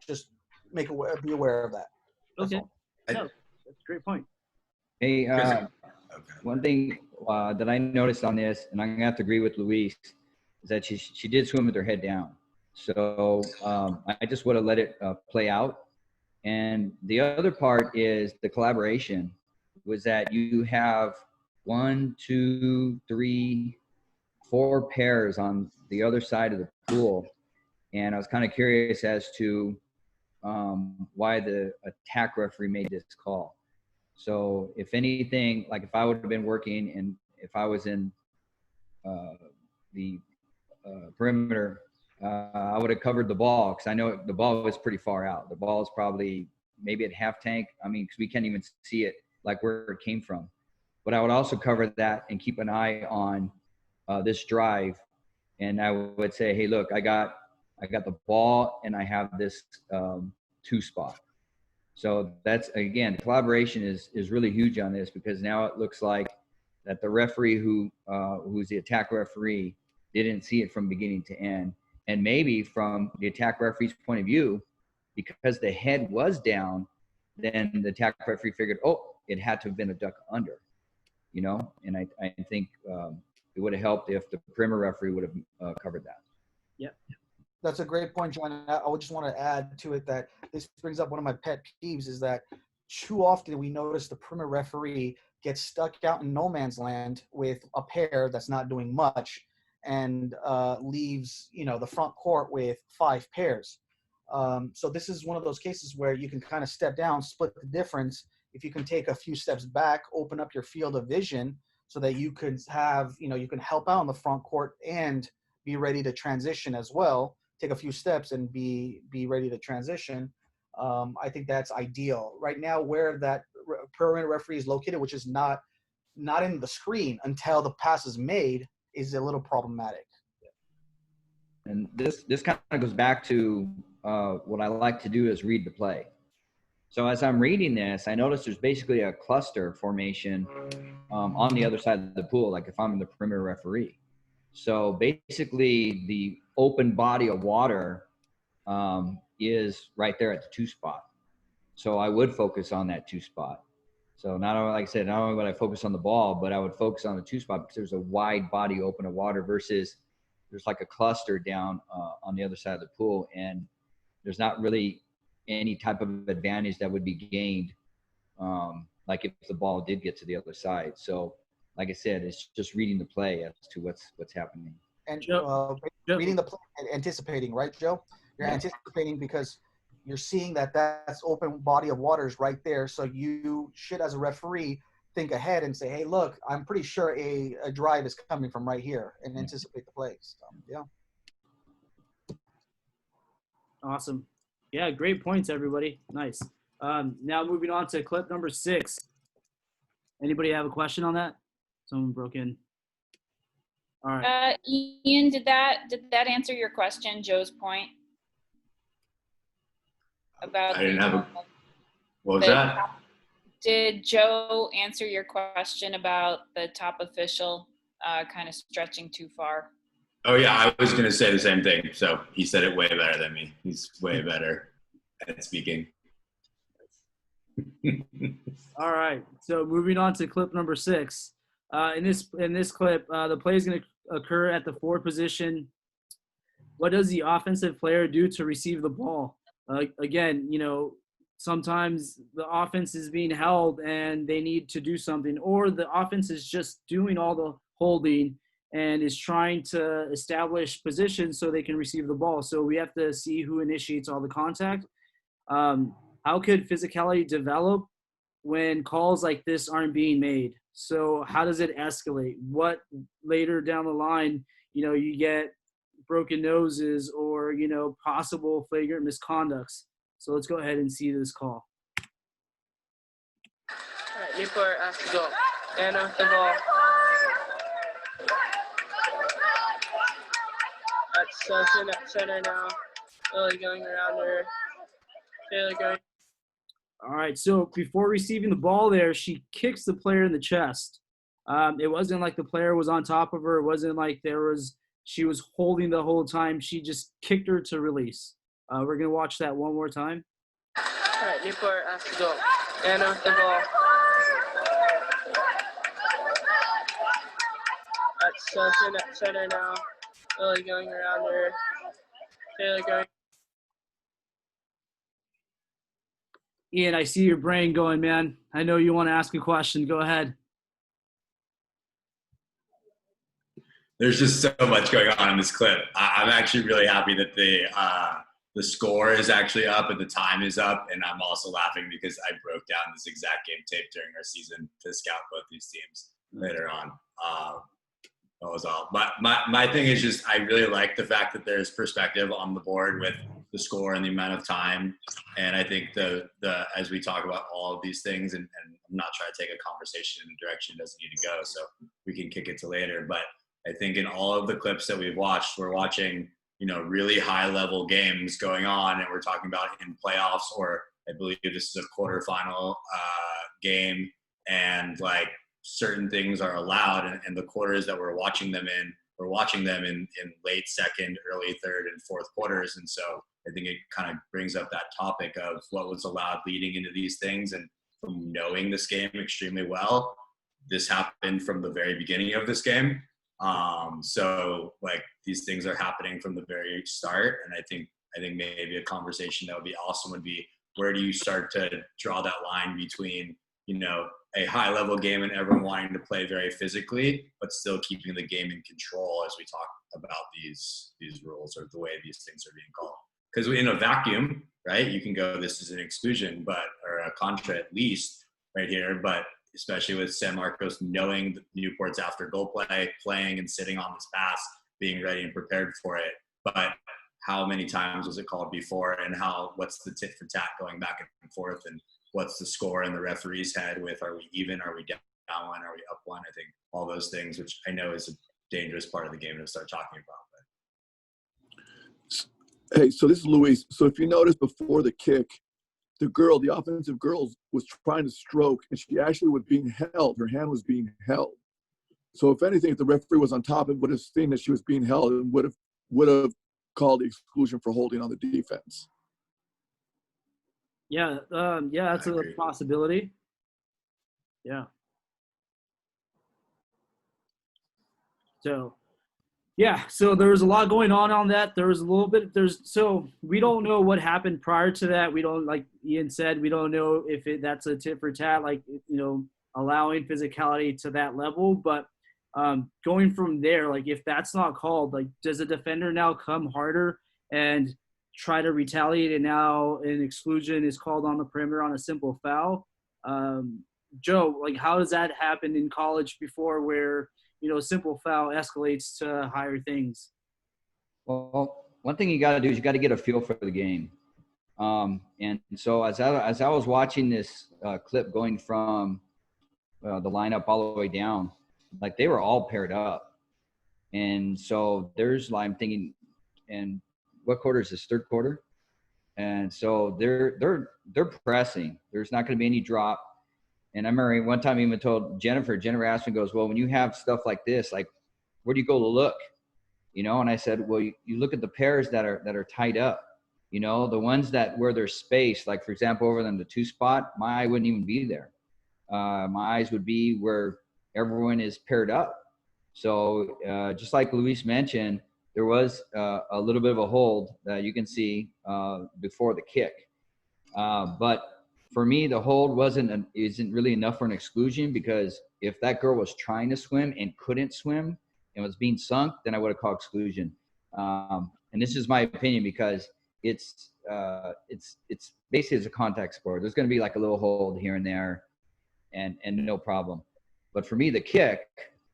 just be aware of that. Okay. No, that's a great point. Hey, one thing that I noticed on this, and I'm gonna have to agree with Luis, is that she did swim with her head down. So I just would have let it play out. And the other part is the collaboration was that you have 1, 2, 3, 4 pairs on the other side of the pool. And I was kind of curious as to why the attack referee made this call. So if anything, like if I would have been working and if I was in the perimeter, I would have covered the ball, because I know the ball was pretty far out. The ball is probably maybe at half tank. I mean, because we can't even see it like where it came from. But I would also cover that and keep an eye on this drive. And I would say, hey, look, I got the ball and I have this 2 spot. So that's, again, the collaboration is really huge on this, because now it looks like that the referee who's the attack referee didn't see it from beginning to end. And maybe from the attack referee's point of view, because the head was down, then the attack referee figured, oh, it had to have been a duck under, And I think it would have helped if the perimeter referee would have covered that. Yeah. That's a great point, John. I would just want to add to it that this brings up one of my pet peeves, is that too often we notice the perimeter referee gets stuck out in no man's land with a pair that's not doing much, and leaves the front court with 5 pairs. So this is one of those cases where you can kind of step down, split the difference. If you can take a few steps back, open up your field of vision so that you could have, you can help out on the front court and be ready to transition as well. Take a few steps and be ready to transition. I think that's ideal. Right now, where that perimeter referee is located, which is not in the screen until the pass is made, is a little problematic. And this kind of goes back to what I like to do is read the play. So as I'm reading this, I notice there's basically a cluster formation on the other side of the pool, like if I'm the perimeter referee. So basically the open body of water is right there at the 2 spot. So I would focus on that 2 spot. So not only, like I said, not only would I focus on the ball, but I would focus on the 2 spot, because there's a wide body open of water versus there's like a cluster down on the other side of the pool. And there's not really any type of advantage that would be gained, like if the ball did get to the other side. So like I said, it's just reading the play as to what's happening. And reading the play and anticipating, right, Joe? You're anticipating because you're seeing that that's open body of waters right there. So you should, as a referee, think ahead and say, hey, look, I'm pretty sure a drive is coming from right here, and anticipate the plays. So, yeah. Awesome. Yeah, great points, everybody. Nice. Now moving on to clip number 6. Anybody have a question on that? Someone broke in. All right. Ian, did that answer your question, Joe's point? About I didn't have a. What was the that? Did Joe answer your question about the top official kind of stretching too far? Oh yeah, I was gonna say the same thing. So he said it way better than me. He's way better at speaking. All right. So moving on to clip number 6. In this clip, the play is going to occur at the forward position. What does the offensive player do to receive the ball? Again, sometimes the offense is being held and they need to do something, or the offense is just doing all the holding and is trying to establish position so they can receive the ball. So we have to see who initiates all the contact. How could physicality develop when calls like this aren't being made? So how does it escalate? What later down the line, you get broken noses or, possible flagrant misconducts. So let's go ahead and see this call. All right, Newport has to go. And off the ball. That's center now. Lily going around her. Taylor going. All right, so before receiving the ball there, she kicks the player in the chest. It wasn't like the player was on top of her. It wasn't like she was holding the whole time. She just kicked her to release. We're going to watch that one more time. All right, Newport has to go. And off the ball. That's center now. Lily going around her. Taylor going. Ian, I see your brain going, man. I know you want to ask a question. Go ahead. There's just so much going on in this clip. I'm actually really happy that the score is actually up and the time is up, and I'm also laughing because I broke down this exact game tape during our season to scout both these teams later on. That was all. But my thing is just I really like the fact that there's perspective on the board with the score and the amount of time. And I think the as we talk about all of these things, and I'm not trying to take a conversation in a direction it doesn't need to go, so we can kick it to later. But I think in all of the clips that we've watched, we're watching, really high level games going on, and we're talking about in playoffs, or I believe this is a quarterfinal game, and like certain things are allowed, and the quarters that we're watching them in late second, early third, and fourth quarters. And so I think it kind of brings up that topic of what was allowed leading into these things. And from knowing this game extremely well, this happened from the very beginning of this game. So like these things are happening from the very start. And I think maybe a conversation that would be awesome would be, where do you start to draw that line between, a high level game and everyone wanting to play very physically, but still keeping the game in control as we talk about these rules or the way these things are being called. Because in a vacuum, right, you can go, this is an exclusion, or a contra at least right here, but especially with San Marcos knowing the Newport's after goal play, playing and sitting on this pass, being ready and prepared for it. But how many times was it called before, and what's the tit for tat going back and forth, and what's the score in the referee's head with, are we even, are we down one, are we up one? I think all those things, which I know is a dangerous part of the game to start talking about. Hey, so this is Luis. So if you notice before the kick, the offensive girl was trying to stroke, and she actually was being held. Her hand was being held. So if anything, if the referee was on top, it would have seen that she was being held and would have called the exclusion for holding on the defense. Yeah, that's a possibility. Yeah. So there was a lot going on that. There was a little bit, so we don't know what happened prior to that. We don't, like Ian said, we don't know if that's a tit for tat, like, allowing physicality to that level. But going from there, like if that's not called, like does the defender now come harder and try to retaliate, and now an exclusion is called on the perimeter on a simple foul. Joe, like, how does that happen in college before, where a simple foul escalates to higher things? Well, one thing you got to do is you got to get a feel for the game. And so as I was watching this clip going from the lineup all the way down, like they were all paired up. And so I'm thinking, and what quarter is this? Third quarter? And so they're pressing. There's not going to be any drop. And I remember one time I even told Jennifer asked me, goes, well, when you have stuff like this, like, where do you go to look? And I said, well, you look at the pairs that are tied up, the ones where there's space, like for example, over in the 2 spot, my eye wouldn't even be there. My eyes would be where everyone is paired up. So just like Luis mentioned, there was a little bit of a hold that you can see before the kick. But for me, the hold isn't really enough for an exclusion, because if that girl was trying to swim and couldn't swim and was being sunk, then I would have called exclusion. And this is my opinion, because it's basically a contact sport. There's going to be like a little hold here and there, and no problem. But for me, the kick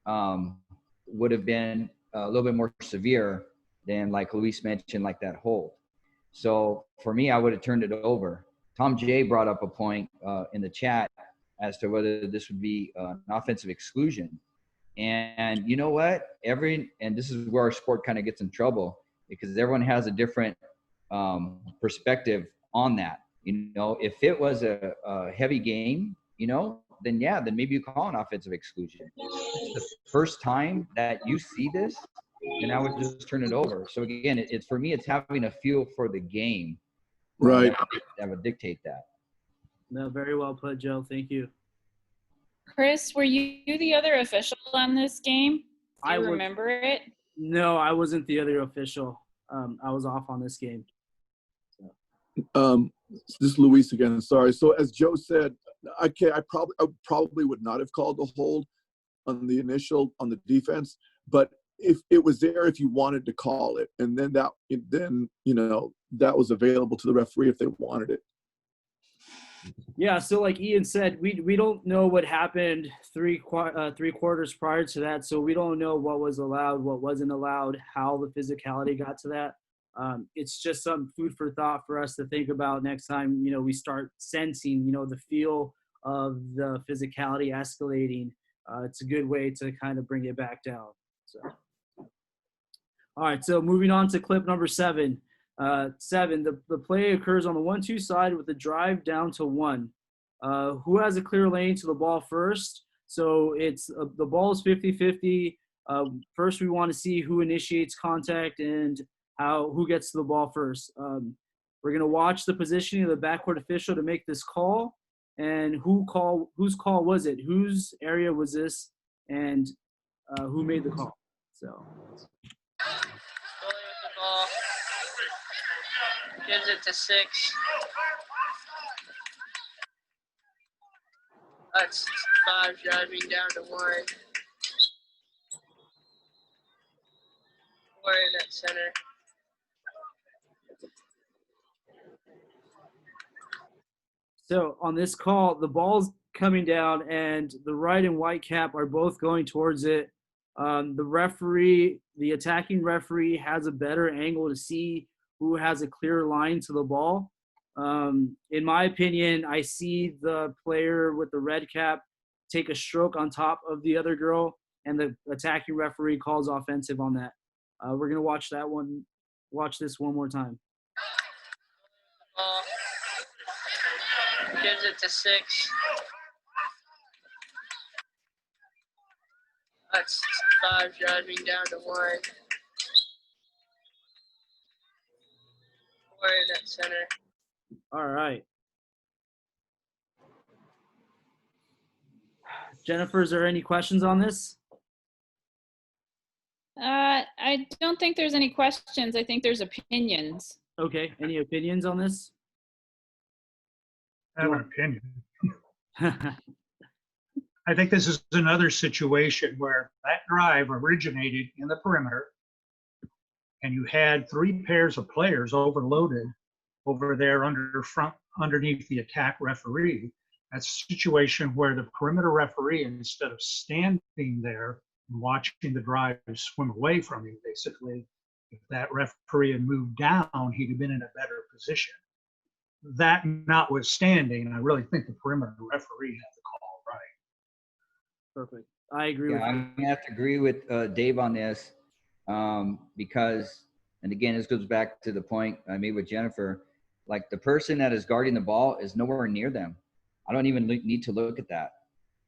would have been a little bit more severe than, like Luis mentioned, like that hold. So for me, I would have turned it over. Tom J brought up a point in the chat as to whether this would be an offensive exclusion. And you know what? And this is where our sport kind of gets in trouble, because everyone has a different perspective on that. If it was a heavy game, then maybe you call an offensive exclusion. The first time that you see this, then I would just turn it over. So again, it's for me, it's having a feel for the game. Right. That would dictate that. No, very well put, Joe. Thank you. Chris, were you the other official on this game? Do you remember it? No, I wasn't the other official. I was off on this game. This is Luis again. Sorry. So as Joe said, I probably would not have called the hold on the defense, but if it was there, if you wanted to call it, and then that was available to the referee if they wanted it. Yeah, so like Ian said, we don't know what happened three quarters prior to that, so we don't know what was allowed, what wasn't allowed, how the physicality got to that. It's just some food for thought for us to think about next time, we start sensing, the feel of the physicality escalating. It's a good way to kind of bring it back down. So, all right, so moving on to clip number 7. 7, the play occurs on the 1-2 side with the drive down to 1. Who has a clear lane to the ball first? So it's the ball is 50-50. First, we want to see who initiates contact and who gets to the ball first. We're going to watch the positioning of the backcourt official to make this call, and whose call was it? Whose area was this? And who made the call? So. Ball. Gives it to 6. That's 5 driving down to 1. 4 in that center. So on this call, the ball's coming down, and the red and white cap are both going towards it. The attacking referee has a better angle to see who has a clear line to the ball. In my opinion, I see the player with the red cap take a stroke on top of the other girl, and the attacking referee calls offensive on that. We're going to watch this one more time. Ball. Gives it to 6. That's 5 driving down to 1. 4 in that center. All right. Jennifer, is there any questions on this? I don't think there's any questions. I think there's opinions. Okay. Any opinions on this? I have an opinion. I think this is another situation where that drive originated in the perimeter, and you had 3 pairs of players overloaded over there underneath the attack referee. That's a situation where the perimeter referee, instead of standing there and watching the drive swim away from you, basically, if that referee had moved down, he'd have been in a better position. That notwithstanding, I really think the perimeter referee had the call right. Perfect. I agree Yeah, with you. I'm gonna have to agree with Dave on this because, and again, this goes back to the point I made with Jennifer. Like the person that is guarding the ball is nowhere near them. I don't even need to look at that,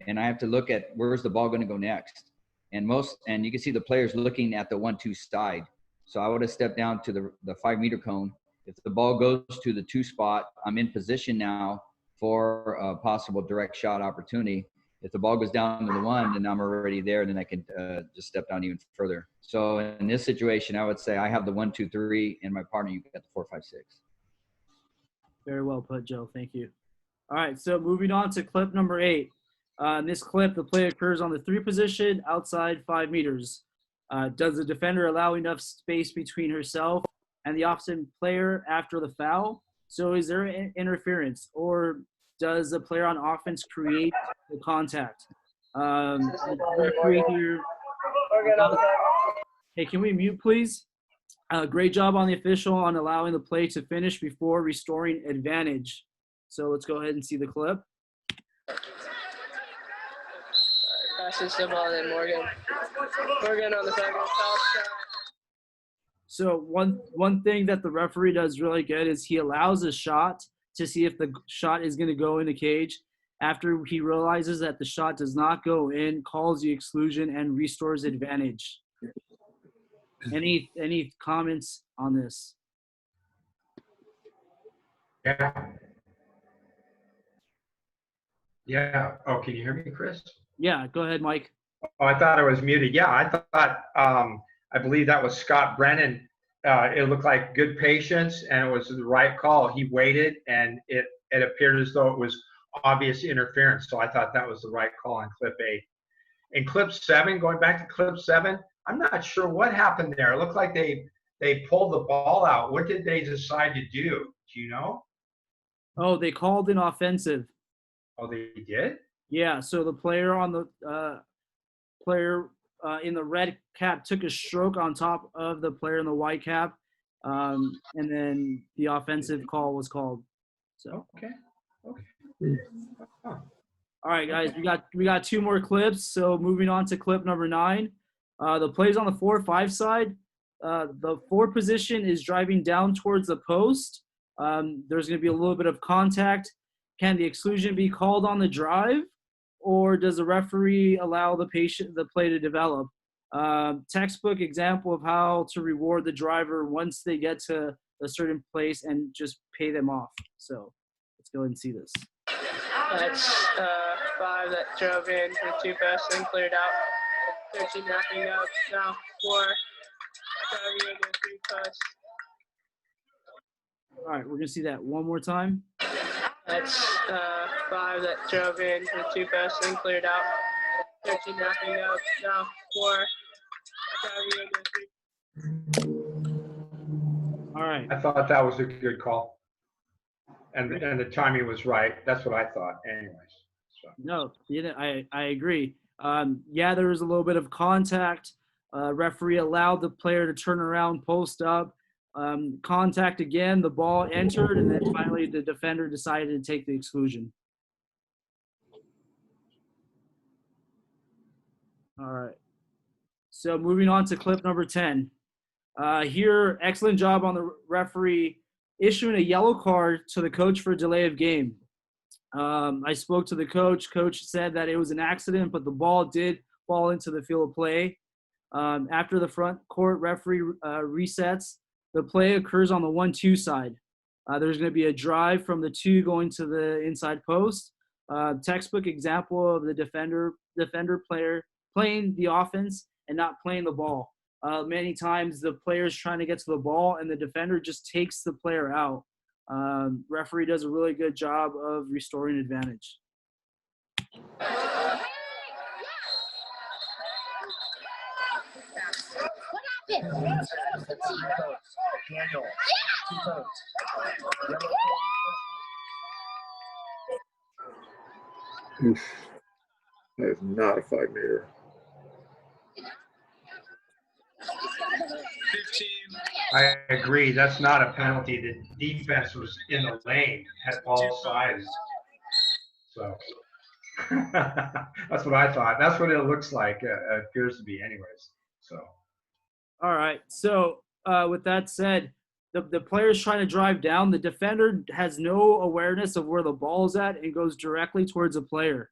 and I have to look at where's the ball going to go next. And you can see the players looking at the 1-2 side. So I would have stepped down to the 5-meter cone. If the ball goes to the 2 spot, I'm in position now for a possible direct shot opportunity. If the ball goes down to the 1, then I'm already there. Then I can just step down even further. So in this situation, I would say I have the 1, 2, 3, and my partner, you got the 4, 5, 6. Very well put, Joe. Thank you. All right, so moving on to clip number 8. In this clip, the play occurs on the 3 position outside 5 meters. Does the defender allow enough space between herself and the opposite player after the foul? So is there interference, or does the player on offense create the contact? Referee here. Hey, can we mute, please? Great job on the official on allowing the play to finish before restoring advantage. So let's go ahead and see the clip. Passes the ball to Morgan. Morgan on the second foul shot. So one thing that the referee does really good is he allows a shot to see if the shot is going to go in the cage. After he realizes that the shot does not go in, calls the exclusion and restores advantage. Any comments on this? Yeah. Oh, can you hear me, Chris? Yeah, go ahead, Mike. Oh, I thought I was muted. Yeah, I thought, I believe that was Scott Brennan. It looked like good patience, and it was the right call. He waited, and it appeared as though it was obvious interference. So I thought that was the right call on clip 8. In clip 7, going back to clip 7, I'm not sure what happened there. It looked like they pulled the ball out. What did they decide to do? Do you know? Oh, they called an offensive. Oh, they did? Yeah, so the player on the in the red cap took a stroke on top of the player in the white cap, and then the offensive call was called. So okay. All right, guys, we got 2 more clips. So moving on to clip number 9, the plays on the 4-5 side. The 4 position is driving down towards the post. There's going to be a little bit of contact. Can the exclusion be called on the drive, or does the referee allow the play to develop? Textbook example of how to reward the driver once they get to a certain place and just pay them off. So let's go ahead and see this. That's 5 that drove in for 2 passes and cleared out. 13 nothing up. Now 4 driving in for 3 passes. All right, we're gonna see that one more time. That's 5 that drove in for 2 passes and cleared out. 13 nothing up. Now 4 driving in for 3. All right. I thought that was a good call. And the timing was right. That's what I thought anyways. So. No, I agree. Yeah, there was a little bit of contact. Referee allowed the player to turn around, post up. Contact again, the ball entered, and then finally the defender decided to take the exclusion. All right. So moving on to clip number 10. Here, excellent job on the referee issuing a yellow card to the coach for delay of game. I spoke to the coach. Coach said that it was an accident, but the ball did fall into the field of play. After the front court referee resets, the play occurs on the 1-2 side. There's going to be a drive from the 2 going to the inside post. Textbook example of the defender player playing the offense and not playing the ball. Many times the player's trying to get to the ball and the defender just takes the player out. Referee does a really good job of restoring advantage. Oof. That is not a 5-meter. 15. I agree. That's not a penalty. The defense was in the lane at all sides. So that's what I thought. That's what it looks like. Appears to be, anyways. So. All right. So with that said, the player's trying to drive down. The defender has no awareness of where the ball is at and goes directly towards the player.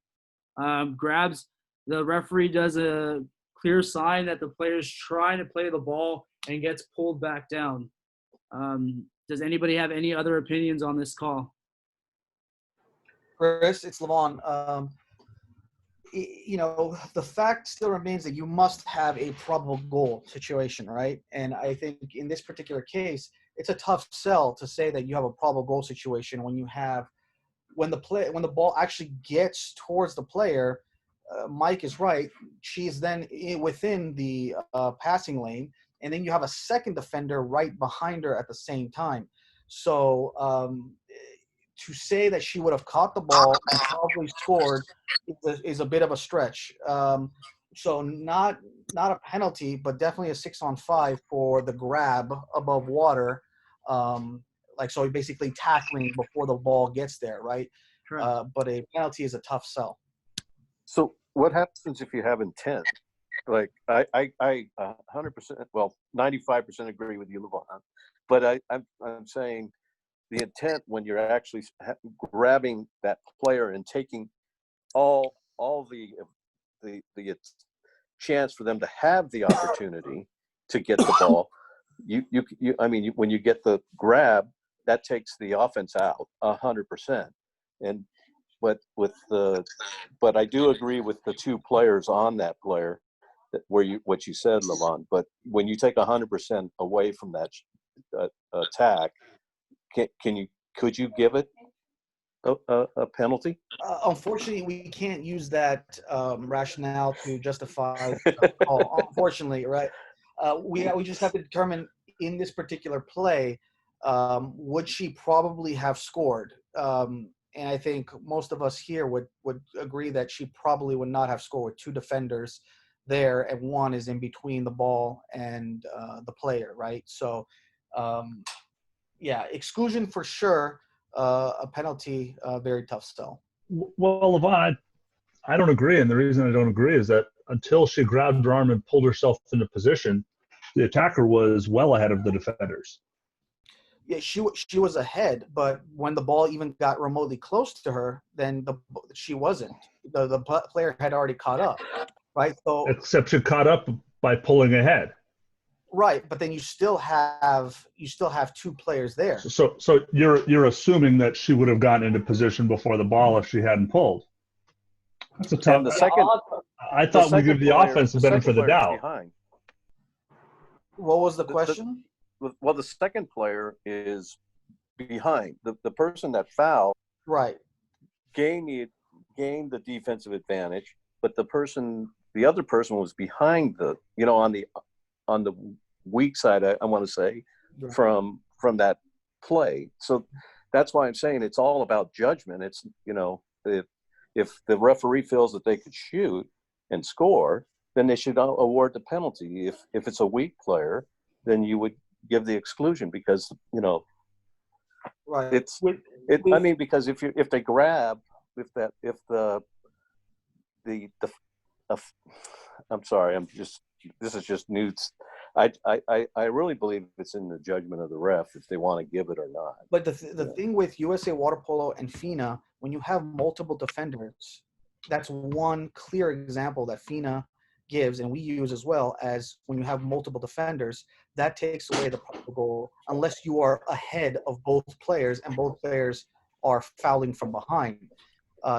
Grabs. The referee does a clear sign that the player's trying to play the ball and gets pulled back down. Does anybody have any other opinions on this call? Chris, it's Levon. You know, the fact still remains that you must have a probable goal situation, right? And I think in this particular case, it's a tough sell to say that you have a probable goal situation when the ball actually gets towards the player. Mike is right. She's then within the passing lane, and then you have a second defender right behind her at the same time. So to say that she would have caught the ball and probably scored is a bit of a stretch. So not a penalty, but definitely a 6-on-5 for the grab above water. So basically tackling before the ball gets there, right? But a penalty is a tough sell. So what happens if you have intent? Like I 100%, well, 95% agree with you, Levon. But I'm saying the intent when you're actually grabbing that player and taking all the chance for them to have the opportunity to get the ball. When you get the grab, that takes the offense out 100%. But I do agree with the two players on that player what you said, Levon. But when you take 100% away from that attack, could you give it a penalty? Unfortunately, we can't use that rationale to justify the call. Unfortunately, right? We just have to determine in this particular play, would she probably have scored? And I think most of us here would agree that she probably would not have scored with two defenders there, and one is in between the ball and the player, right? So, exclusion for sure. A penalty, very tough sell. Well, Levon, I don't agree, and the reason I don't agree is that until she grabbed her arm and pulled herself into position, the attacker was well ahead of the defenders. Yeah, she was ahead, but when the ball even got remotely close to her, then she wasn't. The player had already caught up, right? So except she caught up by pulling ahead. Right, but then you still have two players there. So you're assuming that she would have gotten into position before the ball if she hadn't pulled. That's a tough. And the second, I thought we give the offense the benefit of the doubt. What was the question? Well, the second player is behind. The person that fouled, right, gained the defensive advantage, but the other person was behind on the weak side, I want to say, right, from that play. So that's why I'm saying it's all about judgment. It's, if the referee feels that they could shoot and score, then they should award the penalty. If it's a weak player, then you would give the exclusion because, right. Because if they grab, I'm sorry, this is just news. I really believe it's in the judgment of the ref if they want to give it or not. But the thing with USA Water Polo and FINA, when you have multiple defenders, that's one clear example that FINA gives, and we use as well, as when you have multiple defenders, that takes away the probable goal unless you are ahead of both players and both players are fouling from behind.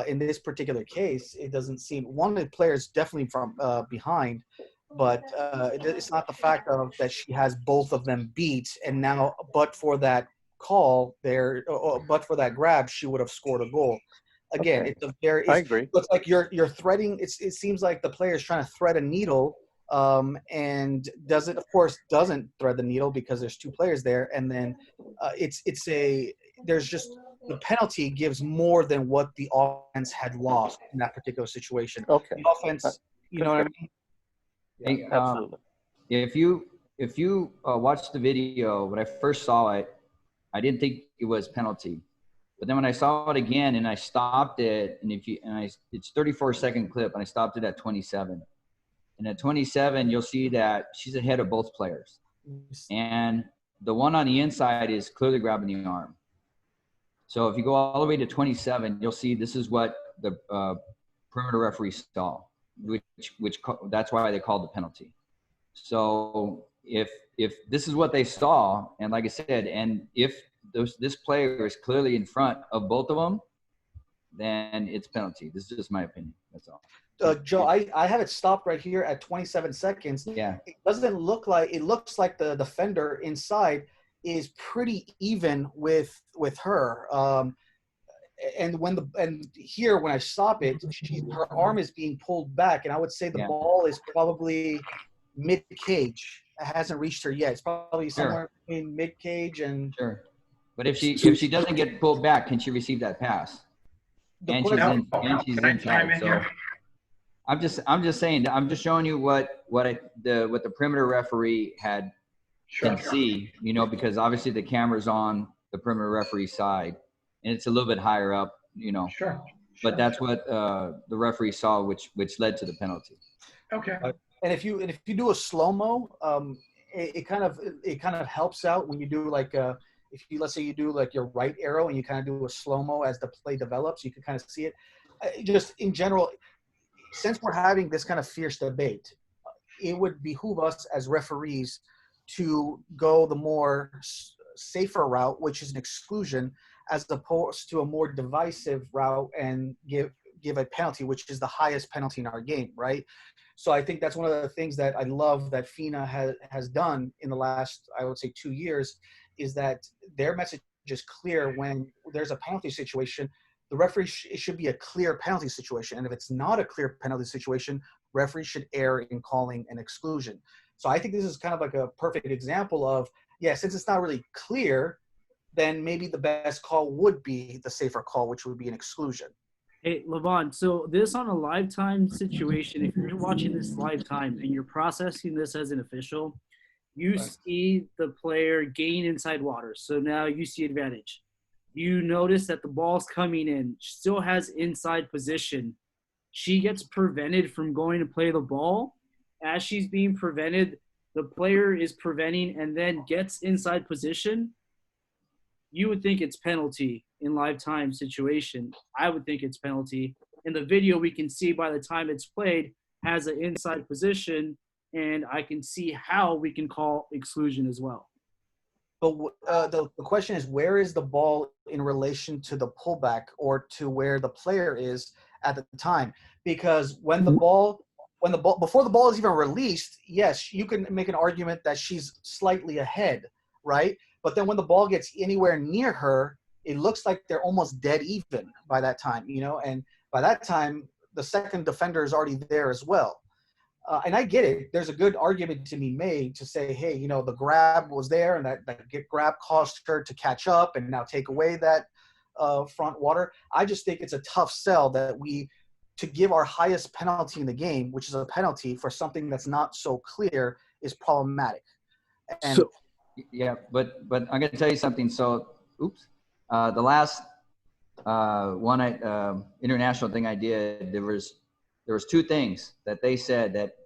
In this particular case, it doesn't seem one of the players definitely from behind, but it's not the fact of that she has both of them beat, and now, but for that call there, but for that grab, she would have scored a goal. Again, okay. I agree. It's like you're threading. It seems like the player is trying to thread a needle and doesn't, of course, doesn't thread the needle because there's two players there, and then there's just the penalty gives more than what the offense had lost in that particular situation. Okay. The offense, you know what I mean? Hey, Absolutely. if you watch the video, when I first saw it, I didn't think it was penalty. But then when I saw it again and I stopped it, and it's 34-second clip, and I stopped it at 27. And at 27, you'll see that she's ahead of both players. And the one on the inside is clearly grabbing the arm. So if you go all the way to 27, you'll see this is what the perimeter referee saw, which that's why they called the penalty. So if this is what they saw, and like I said, and if this player is clearly in front of both of them, then it's penalty. This is just my opinion. That's all. Joe, I have it stopped right here at 27 seconds. Yeah. It doesn't look like, it looks like the defender inside is pretty even with her. And here when I stop it, her arm is being pulled back, and I would say the ball is probably mid cage. It hasn't reached her yet. It's probably somewhere between mid cage and. Sure. But if she doesn't get pulled back, can she receive that pass? And she's inside. So I'm just saying. I'm just showing you what the perimeter referee can see. You know, because obviously the camera's on the perimeter referee side, and it's a little bit higher up. You know. Sure. But that's what the referee saw, which led to the penalty. Okay. And if you do a slow mo, it kind of helps out when you do like let's say you do like your right arrow and you kind of do a slow mo as the play develops, you can kind of see it. Just in general, since we're having this kind of fierce debate, it would behoove us as referees to go the more safer route, which is an exclusion, as opposed to a more divisive route and give a penalty, which is the highest penalty in our game, right? So I think that's one of the things that I love that FINA has done in the last, I would say, 2 years, is that their message is clear. When there's a penalty situation, the referee it should be a clear penalty situation. And if it's not a clear penalty situation, referees should err in calling an exclusion. So I think this is kind of like a perfect example of, since it's not really clear, then maybe the best call would be the safer call, which would be an exclusion. Hey, Levon, so this on a live time situation, if you're watching this live time and you're processing this as an official, you see the player gain inside water. So now you see advantage. You notice that the ball's coming in, still has inside position. She gets prevented from going to play the ball. As she's being prevented, the player is preventing and then gets inside position. You would think it's penalty in live time situation. I would think it's penalty. In the video, we can see by the time it's played, has an inside position, and I can see how we can call exclusion as well. But the question is, where is the ball in relation to the pullback or to where the player is at the time? Because when the ball, before the ball is even released, yes, you can make an argument that she's slightly ahead, right? But then when the ball gets anywhere near her, it looks like they're almost dead even by that time, you know? And by that time, the second defender is already there as well. And I get it. There's a good argument to be made to say, hey, you know, the grab was there and that grab caused her to catch up and now take away that front water. I just think it's a tough sell that to give our highest penalty in the game, which is a penalty for something that's not so clear, is problematic. And yeah, but I'm going to tell you something. So, the last international thing I did, there was two things that they said that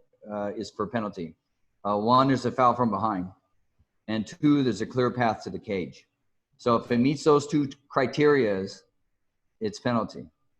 is for penalty. One, there's a foul from behind, and two, there's a clear path to the cage. So if it meets those two criterias, it's penalty.